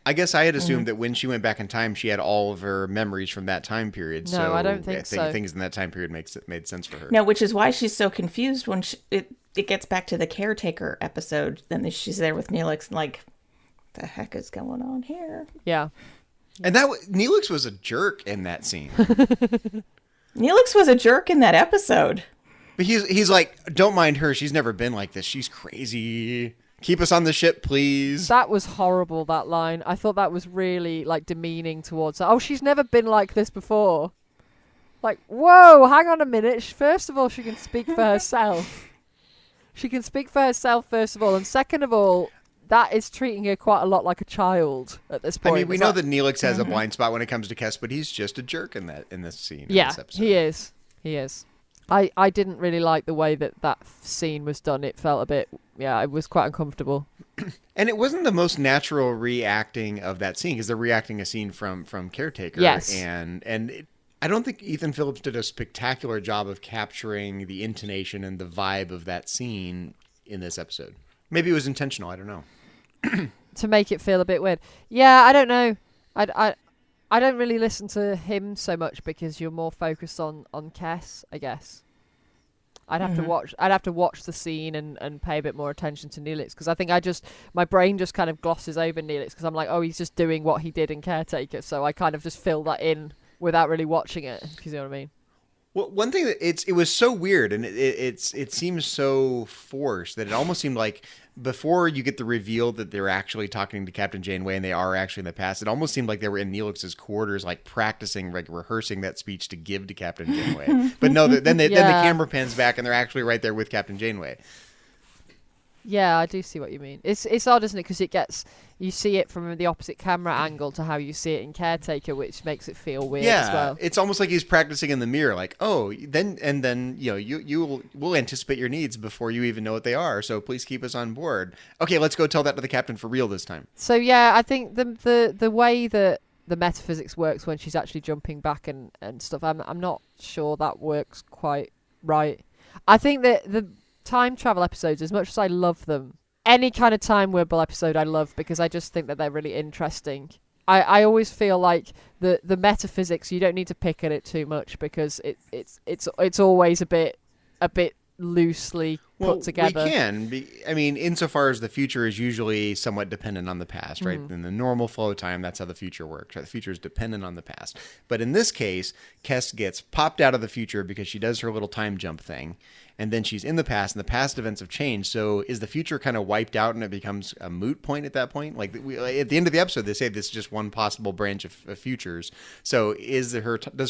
I guess I had assumed that when she went back in time, she had all of her memories from that time period. No, so I don't think so. Things in that time period made sense for her. No, which is why she's so confused when it gets back to the caretaker episode. Then she's there with Neelix and like, the heck is going on here? Yeah. And Neelix was a jerk in that scene. Neelix was a jerk in that episode. But he's like, don't mind her. She's never been like this. She's crazy. Keep us on the ship, please. That was horrible, that line. I thought that was really, like, demeaning towards her. Oh, she's never been like this before. Like, whoa, hang on a minute. First of all, she can speak for herself. She can speak for herself, first of all. And second of all, that is treating her quite a lot like a child at this point. I mean, we know that Neelix has a blind spot when it comes to Kes, but he's just a jerk in this scene. Yeah, in this episode. he is. He is. I didn't really like the way that scene was done. It felt a bit, it was quite uncomfortable. And it wasn't the most natural reacting of that scene, because they're reacting a scene from Caretaker. Yes. And I don't think Ethan Phillips did a spectacular job of capturing the intonation and the vibe of that scene in this episode. Maybe it was intentional. I don't know. To make it feel a bit weird. Yeah, I don't know. I don't really listen to him so much because you're more focused on Kes, I guess. I'd have to watch the scene and pay a bit more attention to Neelix, because I think my brain just kind of glosses over Neelix, because I'm like, oh, he's just doing what he did in Caretaker, so I kind of just fill that in without really watching it, if you know what I mean. Well, one thing that it was so weird, and it seems so forced that it almost seemed like before you get the reveal that they're actually talking to Captain Janeway and they are actually in the past, it almost seemed like they were in Neelix's quarters, like practicing, like rehearsing that speech to give to Captain Janeway. But no, then the camera pans back and they're actually right there with Captain Janeway. Yeah, I do see what you mean. It's odd, isn't it? Because you see it from the opposite camera angle to how you see it in Caretaker, which makes it feel weird as well. It's almost like he's practicing in the mirror, like, oh, then we'll anticipate your needs before you even know what they are. So please keep us on board. Okay, let's go tell that to the captain for real this time. So yeah, I think the way that the metaphysics works when she's actually jumping back and stuff, I'm not sure that works quite right. I think that the time travel episodes, as much as I love them, any kind of time warble episode I love, because I just think that they're really interesting. I always feel like the metaphysics, you don't need to pick at it too much, because it's always a bit loosely put together. We can be, I mean, insofar as the future is usually somewhat dependent on the past, right? In the normal flow of time, that's how the future works. Right? The future is dependent on the past. But in this case, Kes gets popped out of the future because she does her little time jump thing, and then she's in the past, and the past events have changed. So is the future kind of wiped out and it becomes a moot point at that point? Like at the end of the episode, they say this is just one possible branch of futures. So does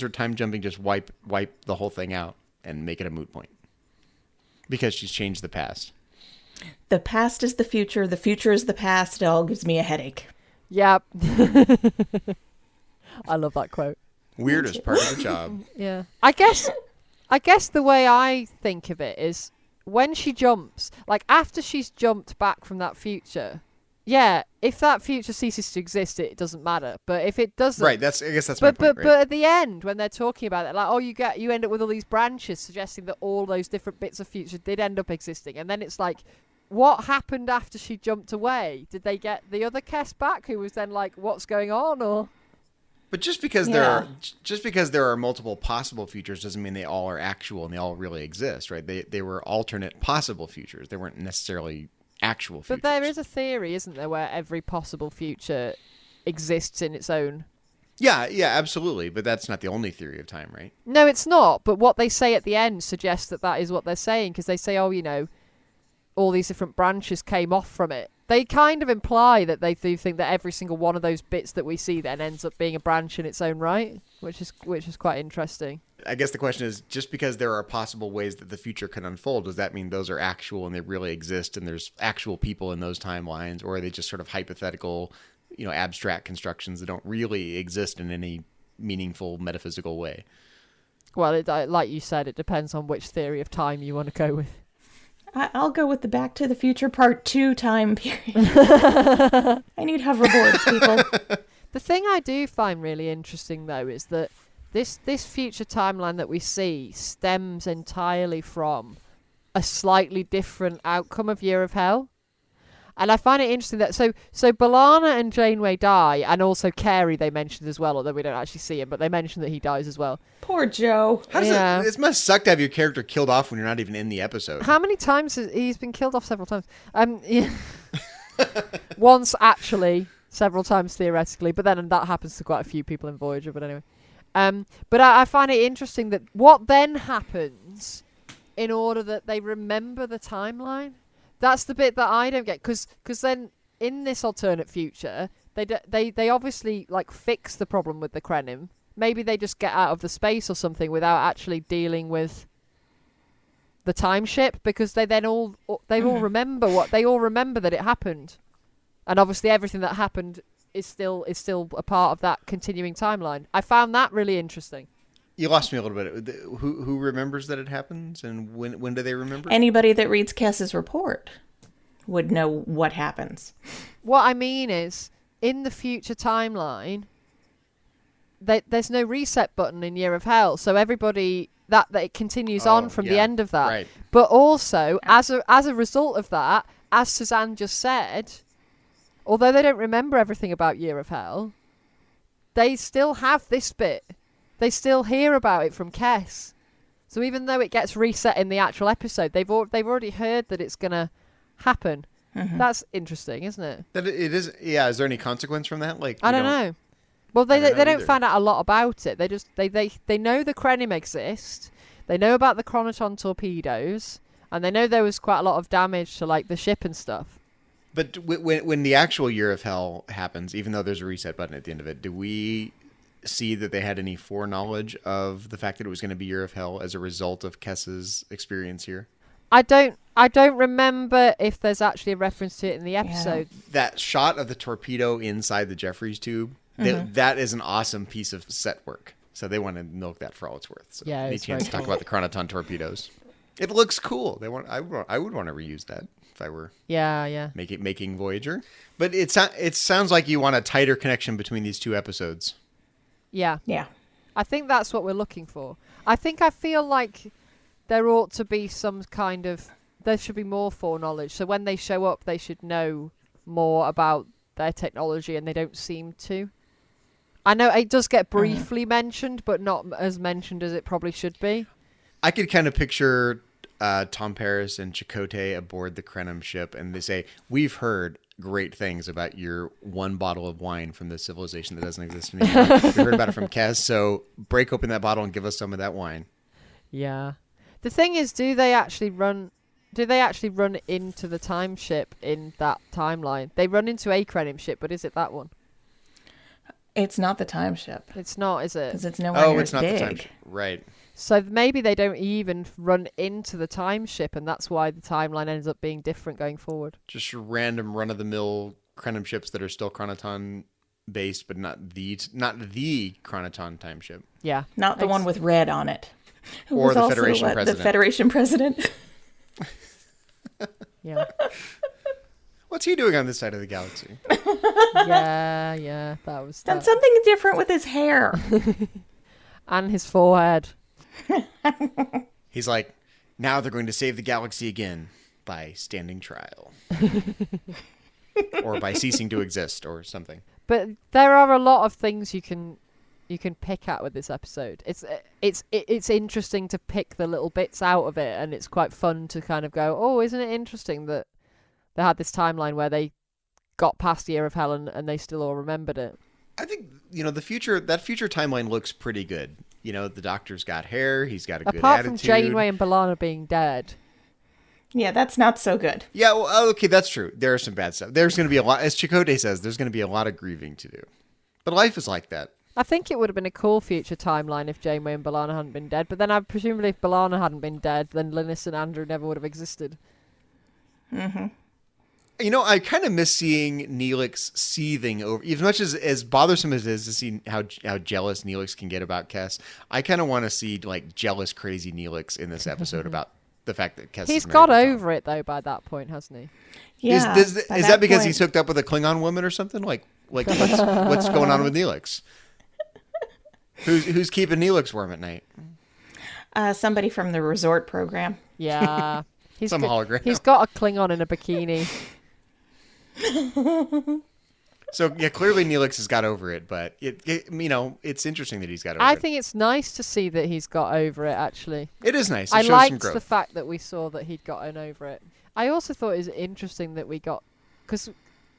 her time jumping just wipe the whole thing out and make it a moot point? Because she's changed the past. The past is the future is the past. It all gives me a headache. Yep. I love that quote. Weirdest part of the job. Yeah. I guess the way I think of it is when she jumps, like after she's jumped back from that future, yeah, if that future ceases to exist, it doesn't matter. But if it doesn't, right? I guess that's my point. But at the end, when they're talking about it, like, oh, you end up with all these branches suggesting that all those different bits of future did end up existing, and then it's like, what happened after she jumped away? Did they get the other Kes back, who was then like, what's going on, or? But just because there are multiple possible futures doesn't mean they all are actual and they all really exist, right? They were alternate possible futures. They weren't necessarily actual futures. But there is a theory, isn't there, where every possible future exists in its own. Yeah, absolutely. But that's not the only theory of time, right? No, it's not. But what they say at the end suggests that is what they're saying, because they say, oh, all these different branches came off from it. They kind of imply that they do think that every single one of those bits that we see then ends up being a branch in its own right, which is quite interesting. I guess the question is, just because there are possible ways that the future can unfold, does that mean those are actual and they really exist and there's actual people in those timelines, or are they just sort of hypothetical, abstract constructions that don't really exist in any meaningful metaphysical way? Well, like you said, it depends on which theory of time you want to go with. I'll go with the Back to the Future Part 2 time period. I need hoverboards, people. The thing I do find really interesting, though, is that this future timeline that we see stems entirely from a slightly different outcome of Year of Hell. And I find it interesting that so B'Elanna and Janeway die, and also Carey they mentioned as well, although we don't actually see him, but they mention that he dies as well. Poor Joe. How does it must suck to have your character killed off when you're not even in the episode. How many times he's been killed off? Several times. Yeah. Once actually, several times theoretically, but then that happens to quite a few people in Voyager. But anyway, but I find it interesting that what then happens in order that they remember the timeline. That's the bit that I don't get, because then in this alternate future, they obviously like fix the problem with the Krenim. Maybe they just get out of the space or something without actually dealing with the time ship, because they all remember that it happened, and obviously everything that happened is still a part of that continuing timeline. I found that really interesting. You lost me a little bit. Who remembers that it happens, and when do they remember? Anybody that reads Kess's report would know what happens. What I mean is, in the future timeline, there's no reset button in Year of Hell, so everybody that it continues on from the end of that. Right. But also, as a result of that, as Suzanne just said, although they don't remember everything about Year of Hell, they still have this bit. They still hear about it from Kess. So even though it gets reset in the actual episode, they've already heard that it's going to happen. Mm-hmm. That's interesting, isn't it? That it is. Yeah. Is there any consequence from that? Like, I don't know. Well, they don't find out a lot about it. They just they know the Krenim exist. They know about the Chronoton torpedoes, and they know there was quite a lot of damage to like the ship and stuff. But when the actual Year of Hell happens, even though there's a reset button at the end of it, do we see that they had any foreknowledge of the fact that it was going to be Year of Hell as a result of Kess's experience here? I don't remember if there's actually a reference to it in the episode. Yeah. That shot of the torpedo inside the Jeffries tube, that is an awesome piece of set work. So they want to milk that for all it's worth. So yeah, any chance to talk about the Chronoton torpedoes. It looks cool. I would want to reuse that if I were making Voyager. But it sounds like you want a tighter connection between these two episodes. Yeah. Yeah. I think that's what we're looking for. I feel like there ought to be there should be more foreknowledge. So when they show up, they should know more about their technology, and they don't seem to. I know it does get briefly mentioned, but not as mentioned as it probably should be. I could kind of picture Tom Paris and Chakotay aboard the Krenim ship, and they say, "We've heard great things about your one bottle of wine from the civilization that doesn't exist anymore. We heard about it from Kess, so break open that bottle and give us some of that wine." Yeah. The thing is, do they actually run into the time ship in that timeline? They run into a Krenim ship, but is it that one? It's not the time ship. It's not, is it? Because it's nowhere near it's not big. the time ship. Right. So maybe they don't even run into the time ship, and that's why the timeline ends up being different going forward. Just random run-of-the-mill Krenim ships that are still Chronoton based, but not the Chronoton time ship. Yeah. Not the one with red on it. Who or was the also, Federation president. The Federation president. Yeah. What's he doing on this side of the galaxy? Yeah, that was Done something different with his hair. And his forehead. He's like, now they're going to save the galaxy again by standing trial. Or by ceasing to exist or something. But there are a lot of things you can pick at with this episode. It's interesting to pick the little bits out of it, and it's quite fun to kind of go, oh, isn't it interesting that they had this timeline where they got past Year of Hell and they still all remembered it. I think, that future timeline looks pretty good. The Doctor's got hair, he's got a good attitude. Apart from Janeway and B'Elanna being dead. Yeah, that's not so good. Yeah, well, okay, that's true. There are some bad stuff. There's going to be a lot, as Chakotay says, there's going to be a lot of grieving to do. But life is like that. I think it would have been a cool future timeline if Janeway and B'Elanna hadn't been dead. But then presumably if B'Elanna hadn't been dead, then Linus and Andrew never would have existed. Mm-hmm. I kind of miss seeing Neelix seething over, as much as bothersome as it is to see how jealous Neelix can get about Kess. I kind of want to see jealous, crazy Neelix in this episode about the fact that Kess. He's got over it though by that point, hasn't he? Yeah. Is that because he's hooked up with a Klingon woman or something? Like what's going on with Neelix? Who's keeping Neelix warm at night? Somebody from the resort program. Yeah. Some hologram. He's got a Klingon in a bikini. So yeah, clearly Neelix has got over it, but it's interesting that he's got over it. I think it's nice to see that he's got over it. Actually, it is nice. It I shows liked some growth. the fact that we saw that he'd gotten over it. I also thought it was interesting that we got, because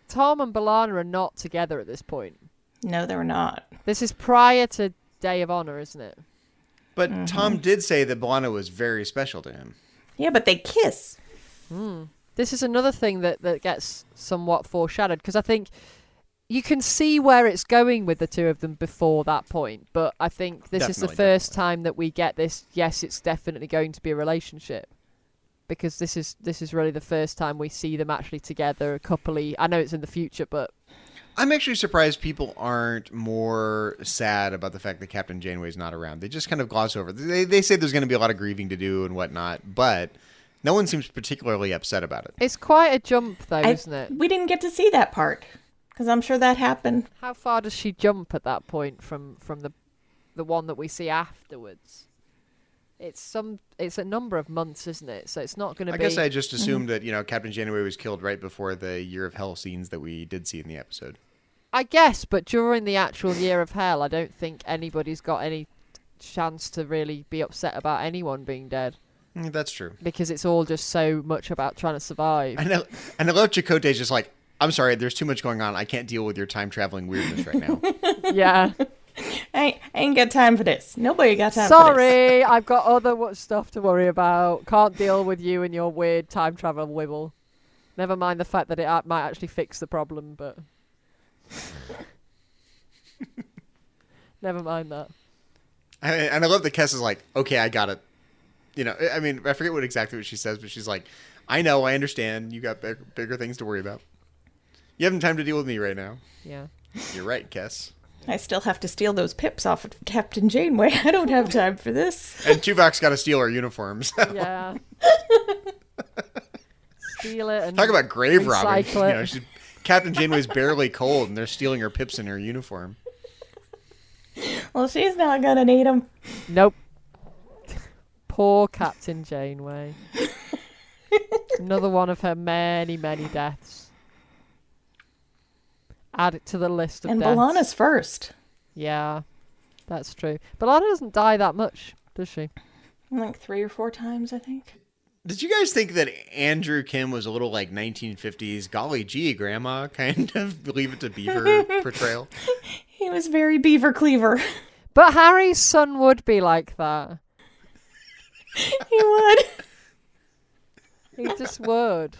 Tom and B'Elanna are not together at this point. No, they're not. This is prior to Day of Honor, isn't it? But Tom did say that B'Elanna was very special to him. Yeah, but they kiss. This is another thing that gets somewhat foreshadowed, because I think you can see where it's going with the two of them before that point, but I think this is the first time that we get this. Yes, it's definitely going to be a relationship, because this is really the first time we see them actually together, coupley. I know it's in the future, but I'm actually surprised people aren't more sad about the fact that Captain Janeway's not around. They just kind of gloss over. They say there's going to be a lot of grieving to do and whatnot, but no one seems particularly upset about it. It's quite a jump, though, isn't it? We didn't get to see that part, because I'm sure that happened. How far does she jump at that point from the one that we see afterwards? It's a number of months, isn't it? So it's not going to be... I guess I just assumed that, Captain Janeway was killed right before the Year of Hell scenes that we did see in the episode. I guess, but during the actual Year of Hell, I don't think anybody's got any chance to really be upset about anyone being dead. That's true. Because it's all just so much about trying to survive. I know. And I love Chakotay's just like, I'm sorry, there's too much going on. I can't deal with your time-traveling weirdness right now. Yeah. I ain't got time for this. Nobody got time for Sorry, I've got other stuff to worry about. Can't deal with you and your weird time travel wibble. Never mind the fact that it might actually fix the problem, but... Never mind that. And I love that Kess is like, okay, I got it. I forget exactly what she says, but she's like, I know, I understand. You got bigger things to worry about. You haven't time to deal with me right now. Yeah. You're right, Kess. I still have to steal those pips off of Captain Janeway. I don't have time for this. And Tuvok's got to steal our uniforms. Yeah. Steal it and talk about grave robbing. It. Captain Janeway's barely cold, and they're stealing her pips in her uniform. Well, she's not gonna need them. Nope. Poor Captain Janeway. Another one of her many, many deaths. Add it to the list of and deaths. And B'Elanna's first. Yeah, that's true. B'Elanna doesn't die that much, does she? Like 3 or 4 times, I think. Did you guys think that Andrew Kim was a little like 1950s, golly gee, Grandma, kind of Leave It to Beaver portrayal? He was very Beaver Cleaver. But Harry's son would be like that. He would. He just would.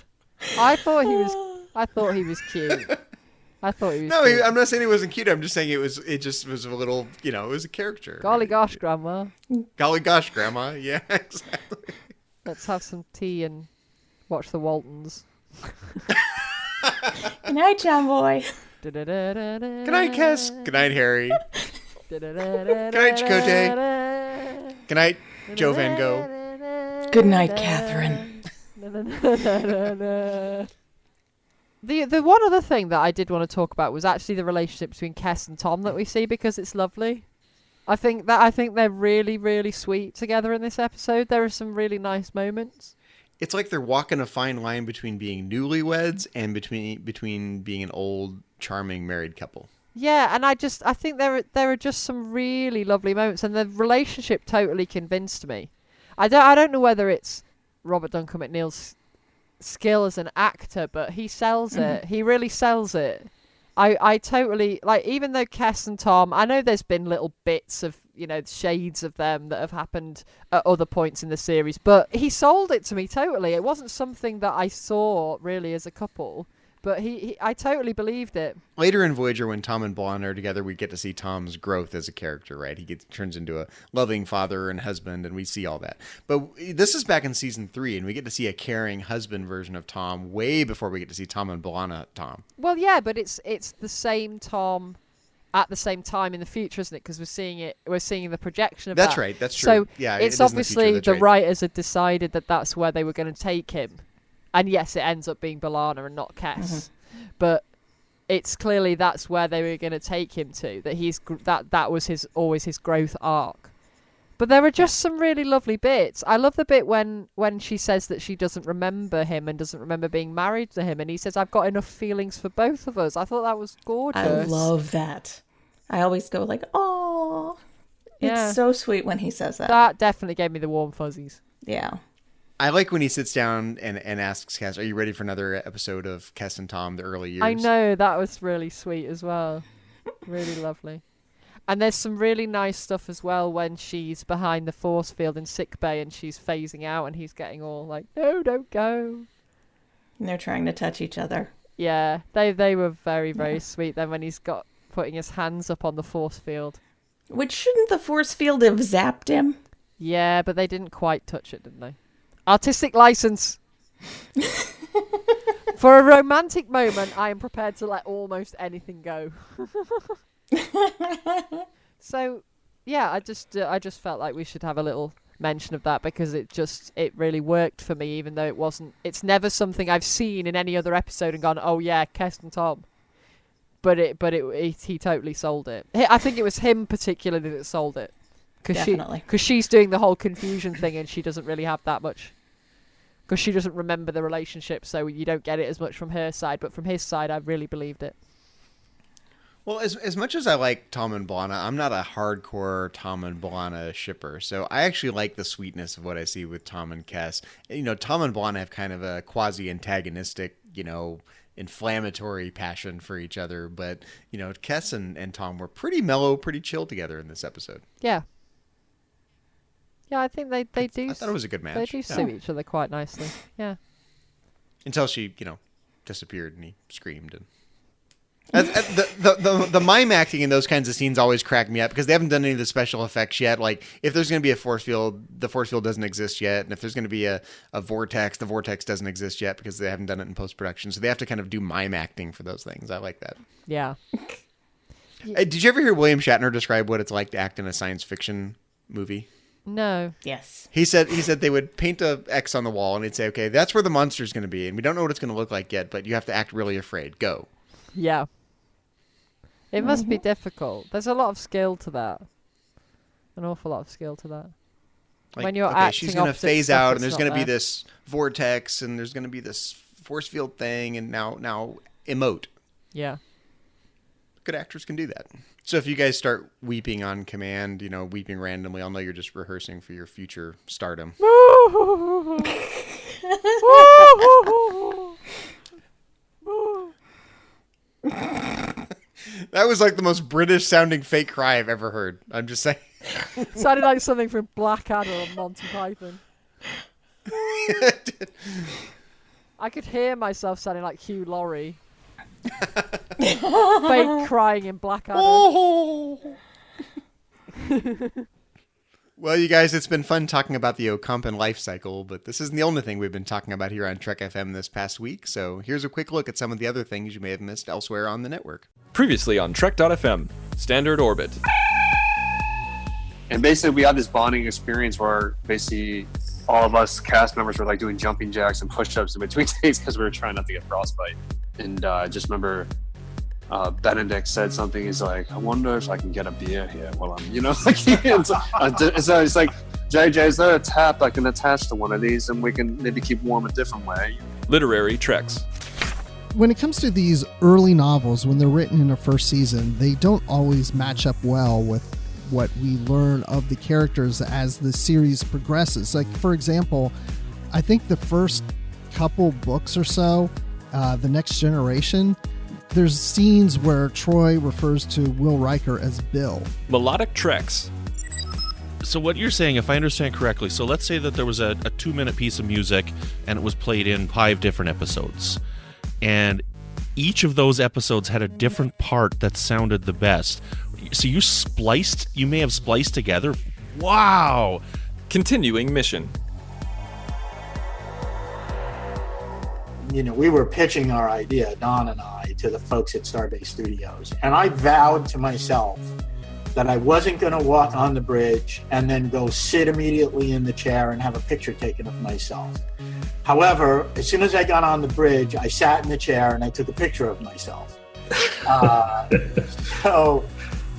I thought he was cute. I thought he was cute. I'm not saying he wasn't cute. I'm just saying it just was a little, it was a character. Golly gosh, Grandma. Golly gosh, Grandma. Yeah, exactly. Let's have some tea and watch the Waltons. Good night, John Boy. Good night, Kess. Good night, Harry. Good night, Chakotay. Good night, Joe Van Gogh. Good night, Catherine. The one other thing that I did want to talk about was actually the relationship between Kess and Tom that we see, because it's lovely. I think they're really, really sweet together in this episode. There are some really nice moments. It's like they're walking a fine line between being newlyweds and between being an old, charming married couple. Yeah, and I think there are just some really lovely moments, and the relationship totally convinced me. I don't know whether it's Robert Duncan McNeil's skill as an actor, but he sells it. He really sells it. I totally, like, even though Kess and Tom, I know there's been little bits of, shades of them that have happened at other points in the series, but he sold it to me totally. It wasn't something that I saw really as a couple, but I totally believed it. Later in Voyager, when Tom and Blonde are together, we get to see Tom's growth as a character, right? He turns into a loving father and husband, and we see all that. But this is back in season 3, and we get to see a caring husband version of Tom way before we get to see Tom and Blonde Tom. Well, yeah, but it's the same Tom at the same time in the future, isn't it? Because we're seeing the projection of that. That's right. That's true. So yeah, it's obviously the writers had decided that that's where they were going to take him. And yes, it ends up being B'Elanna and not Kess. But it's clearly that's where they were going to take him to. That that was always his growth arc. But there are just some really lovely bits. I love the bit when she says that she doesn't remember him and doesn't remember being married to him, and he says, "I've got enough feelings for both of us." I thought that was gorgeous. I love that. I always go like, "Oh, Yeah. it's so sweet when he says that." That definitely gave me the warm fuzzies. Yeah. I like when he sits down and asks Cass, "Are you ready for another episode of Cass and Tom, the early years?" I know, that was really sweet as well. Really lovely. And there's some really nice stuff as well when she's behind the force field in sickbay and she's phasing out and he's getting all like, "No, don't go." And they're trying to touch each other. Yeah, they were very, very sweet then when he's got putting his hands up on the force field. Which shouldn't the force field have zapped him? Yeah, but they didn't quite touch it, didn't they? Artistic license. For a romantic moment, I am prepared to let almost anything go. So, yeah, I just felt like we should have a little mention of that because it really worked for me, even though it's never something I've seen in any other episode and gone, "Oh yeah, Kest and Tom." But he totally sold it. I think it was him particularly that sold it. Definitely. Because she's doing the whole confusion thing and she doesn't really have that much. Because she doesn't remember the relationship, so you don't get it as much from her side. But from his side, I really believed it. Well, as much as I like Tom and Blana, I'm not a hardcore Tom and Blana shipper. So I actually like the sweetness of what I see with Tom and Kes. You know, Tom and Blana have kind of a quasi-antagonistic, inflammatory passion for each other. But, Kes and Tom were pretty mellow, pretty chill together in this episode. Yeah. Yeah, I think they do. I thought it was a good match. They do suit each other quite nicely. Yeah. Until she, disappeared and he screamed and... The mime acting in those kinds of scenes always crack me up because they haven't done any of the special effects yet. Like, if there's going to be a force field, the force field doesn't exist yet. And if there's going to be a vortex, the vortex doesn't exist yet because they haven't done it in post-production. So they have to kind of do mime acting for those things. I like that. Yeah. Did you ever hear William Shatner describe what it's like to act in a science fiction movie? No. Yes. He said they would paint a X on the wall and he'd say, "Okay, that's where the monster's going to be. And we don't know what it's going to look like yet, but you have to act really afraid. Go." Yeah. It must be difficult. There's a lot of skill to that. An awful lot of skill to that. Like, when you're okay, acting she's going to opposite phase stuff out, that's and there's not going to be there. this vortex, and there's going to be this force field thing, and now emote. Yeah. Good actors can do that. So if you guys start weeping on command, weeping randomly, I'll know you're just rehearsing for your future stardom. That was like the most British sounding fake cry I've ever heard. I'm just saying. Sounded like something from Blackadder or Monty Python. I could hear myself sounding like Hugh Laurie. Fake crying in Blackadder. Oh. Well, you guys, it's been fun talking about the Ocampan life cycle, but this isn't the only thing we've been talking about here on Trek FM this past week. So here's a quick look at some of the other things you may have missed elsewhere on the network. Previously on Trek.fm, Standard Orbit. And basically, we had this bonding experience where basically all of us cast members were like doing jumping jacks and push-ups in between takes because we were trying not to get frostbite. And I just remember Benedict said something. He's like, "I wonder if I can get a beer here." Well, it's like, JJ, is there a tap I can attach to one of these and we can maybe keep warm a different way? Literary Treks. When it comes to these early novels, when they're written in their first season, they don't always match up well with what we learn of the characters as the series progresses. Like, for example, I think the first couple books or so, The Next Generation, there's scenes where Troy refers to Will Riker as Bill. Melodic Treks. So what you're saying, if I understand correctly, so let's say that there was a 2-minute piece of music and it was played in 5 different episodes. And each of those episodes had a different part that sounded the best. So you may have spliced together. Wow! Continuing mission. We were pitching our idea, Don and I, to the folks at Starbase Studios. And I vowed to myself that I wasn't going to walk on the bridge and then go sit immediately in the chair and have a picture taken of myself. However, as soon as I got on the bridge, I sat in the chair and I took a picture of myself.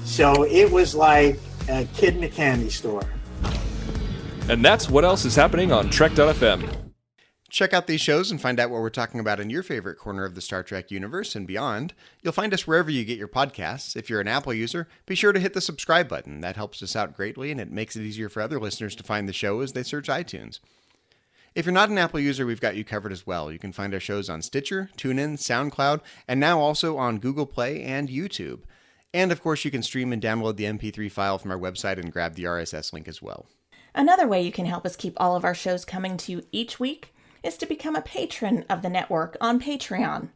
So it was like a kid in a candy store. And that's what else is happening on Trek.fm. Check out these shows and find out what we're talking about in your favorite corner of the Star Trek universe and beyond. You'll find us wherever you get your podcasts. If you're an Apple user, be sure to hit the subscribe button. That helps us out greatly, and it makes it easier for other listeners to find the show as they search iTunes. If you're not an Apple user, we've got you covered as well. You can find our shows on Stitcher, TuneIn, SoundCloud, and now also on Google Play and YouTube. And of course, you can stream and download the MP3 file from our website and grab the RSS link as well. Another way you can help us keep all of our shows coming to you each week is to become a patron of the network on Patreon.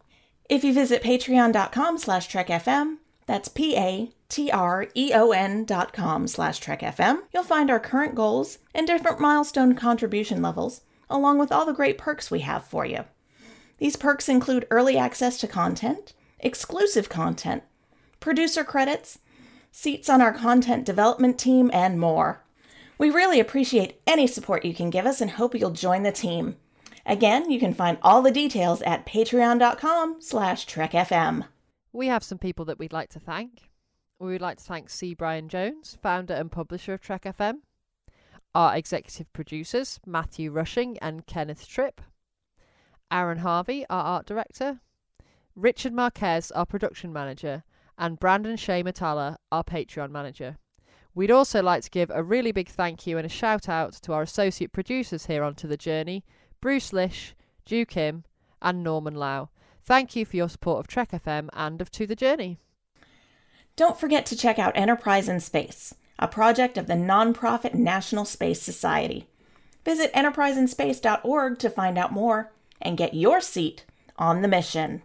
If you visit patreon.com/trekfm, that's patreon.com/trekfm, you'll find our current goals and different milestone contribution levels, along with all the great perks we have for you. These perks include early access to content, exclusive content, producer credits, seats on our content development team, and more. We really appreciate any support you can give us and hope you'll join the team. Again, you can find all the details at patreon.com/trekfm. We have some people that we'd like to thank. We would like to thank C. Brian Jones, founder and publisher of Trek FM, our executive producers, Matthew Rushing and Kenneth Tripp, Aaron Harvey, our art director, Richard Marquez, our production manager, and Brandon Shea Matala, our Patreon manager. We'd also like to give a really big thank you and a shout out to our associate producers here on To The Journey, Bruce Lish, Ju Kim, and Norman Lau. Thank you for your support of Trek FM and of To The Journey. Don't forget to check out Enterprise in Space, a project of the non-profit National Space Society. Visit enterpriseinspace.org to find out more and get your seat on the mission.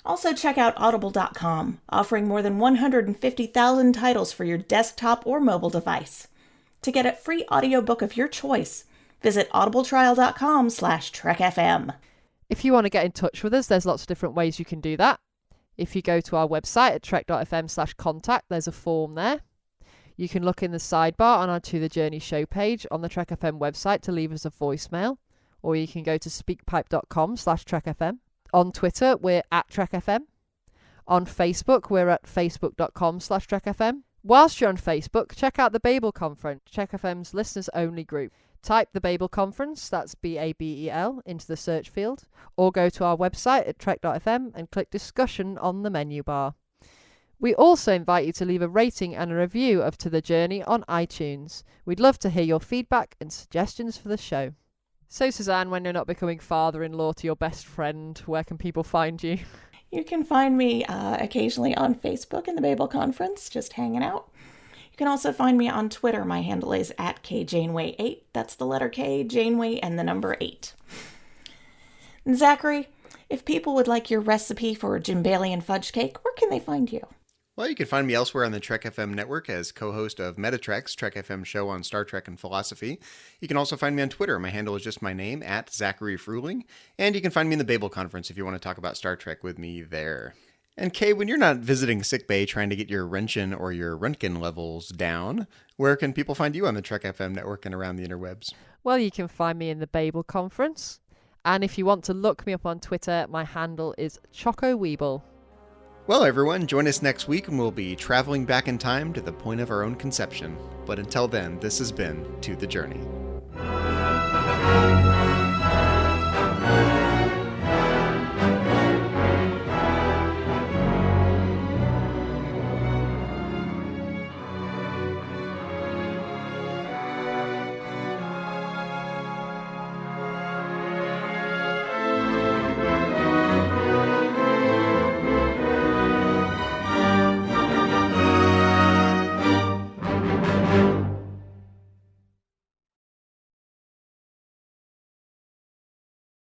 Also check out audible.com, offering more than 150,000 titles for your desktop or mobile device. To get a free audiobook of your choice, visit audibletrial.com/trekfm. If you want to get in touch with us, there's lots of different ways you can do that. If you go to our website at trek.fm/contact, there's a form there. You can look in the sidebar on our To The Journey show page on the Trek FM website to leave us a voicemail, or you can go to speakpipe.com/trekfm. On Twitter, we're at TrekFM. On Facebook, we're at facebook.com/TrekFM. Whilst you're on Facebook, check out the Babel Conference, Trek FM's listeners-only group. Type the Babel Conference, that's BABEL, into the search field, or go to our website at trek.fm and click discussion on the menu bar. We also invite you to leave a rating and a review of To The Journey on iTunes. We'd love to hear your feedback and suggestions for the show. So, Suzanne, when you're not becoming father-in-law to your best friend, where can people find you? You can find me occasionally on Facebook in the Babel Conference, just hanging out. You can also find me on Twitter. My handle is at KJaneway8. That's the letter K, Janeway, and the number 8. And Zachary, if people would like your recipe for Jimbalian fudge cake, where can they find you? Well, you can find me elsewhere on the Trek FM network as co-host of Metatrek's Trek FM show on Star Trek and philosophy. You can also find me on Twitter. My handle is just my name, at Zachary Fruling. And you can find me in the Babel Conference if you want to talk about Star Trek with me there. And Kay, when you're not visiting sickbay trying to get your Roentgen or your Röntgen levels down, where can people find you on the Trek FM network and around the interwebs? Well, you can find me in the Babel Conference. And if you want to look me up on Twitter, my handle is Choco Weeble. Well, everyone, join us next week and we'll be traveling back in time to the point of our own conception. But until then, this has been To The Journey.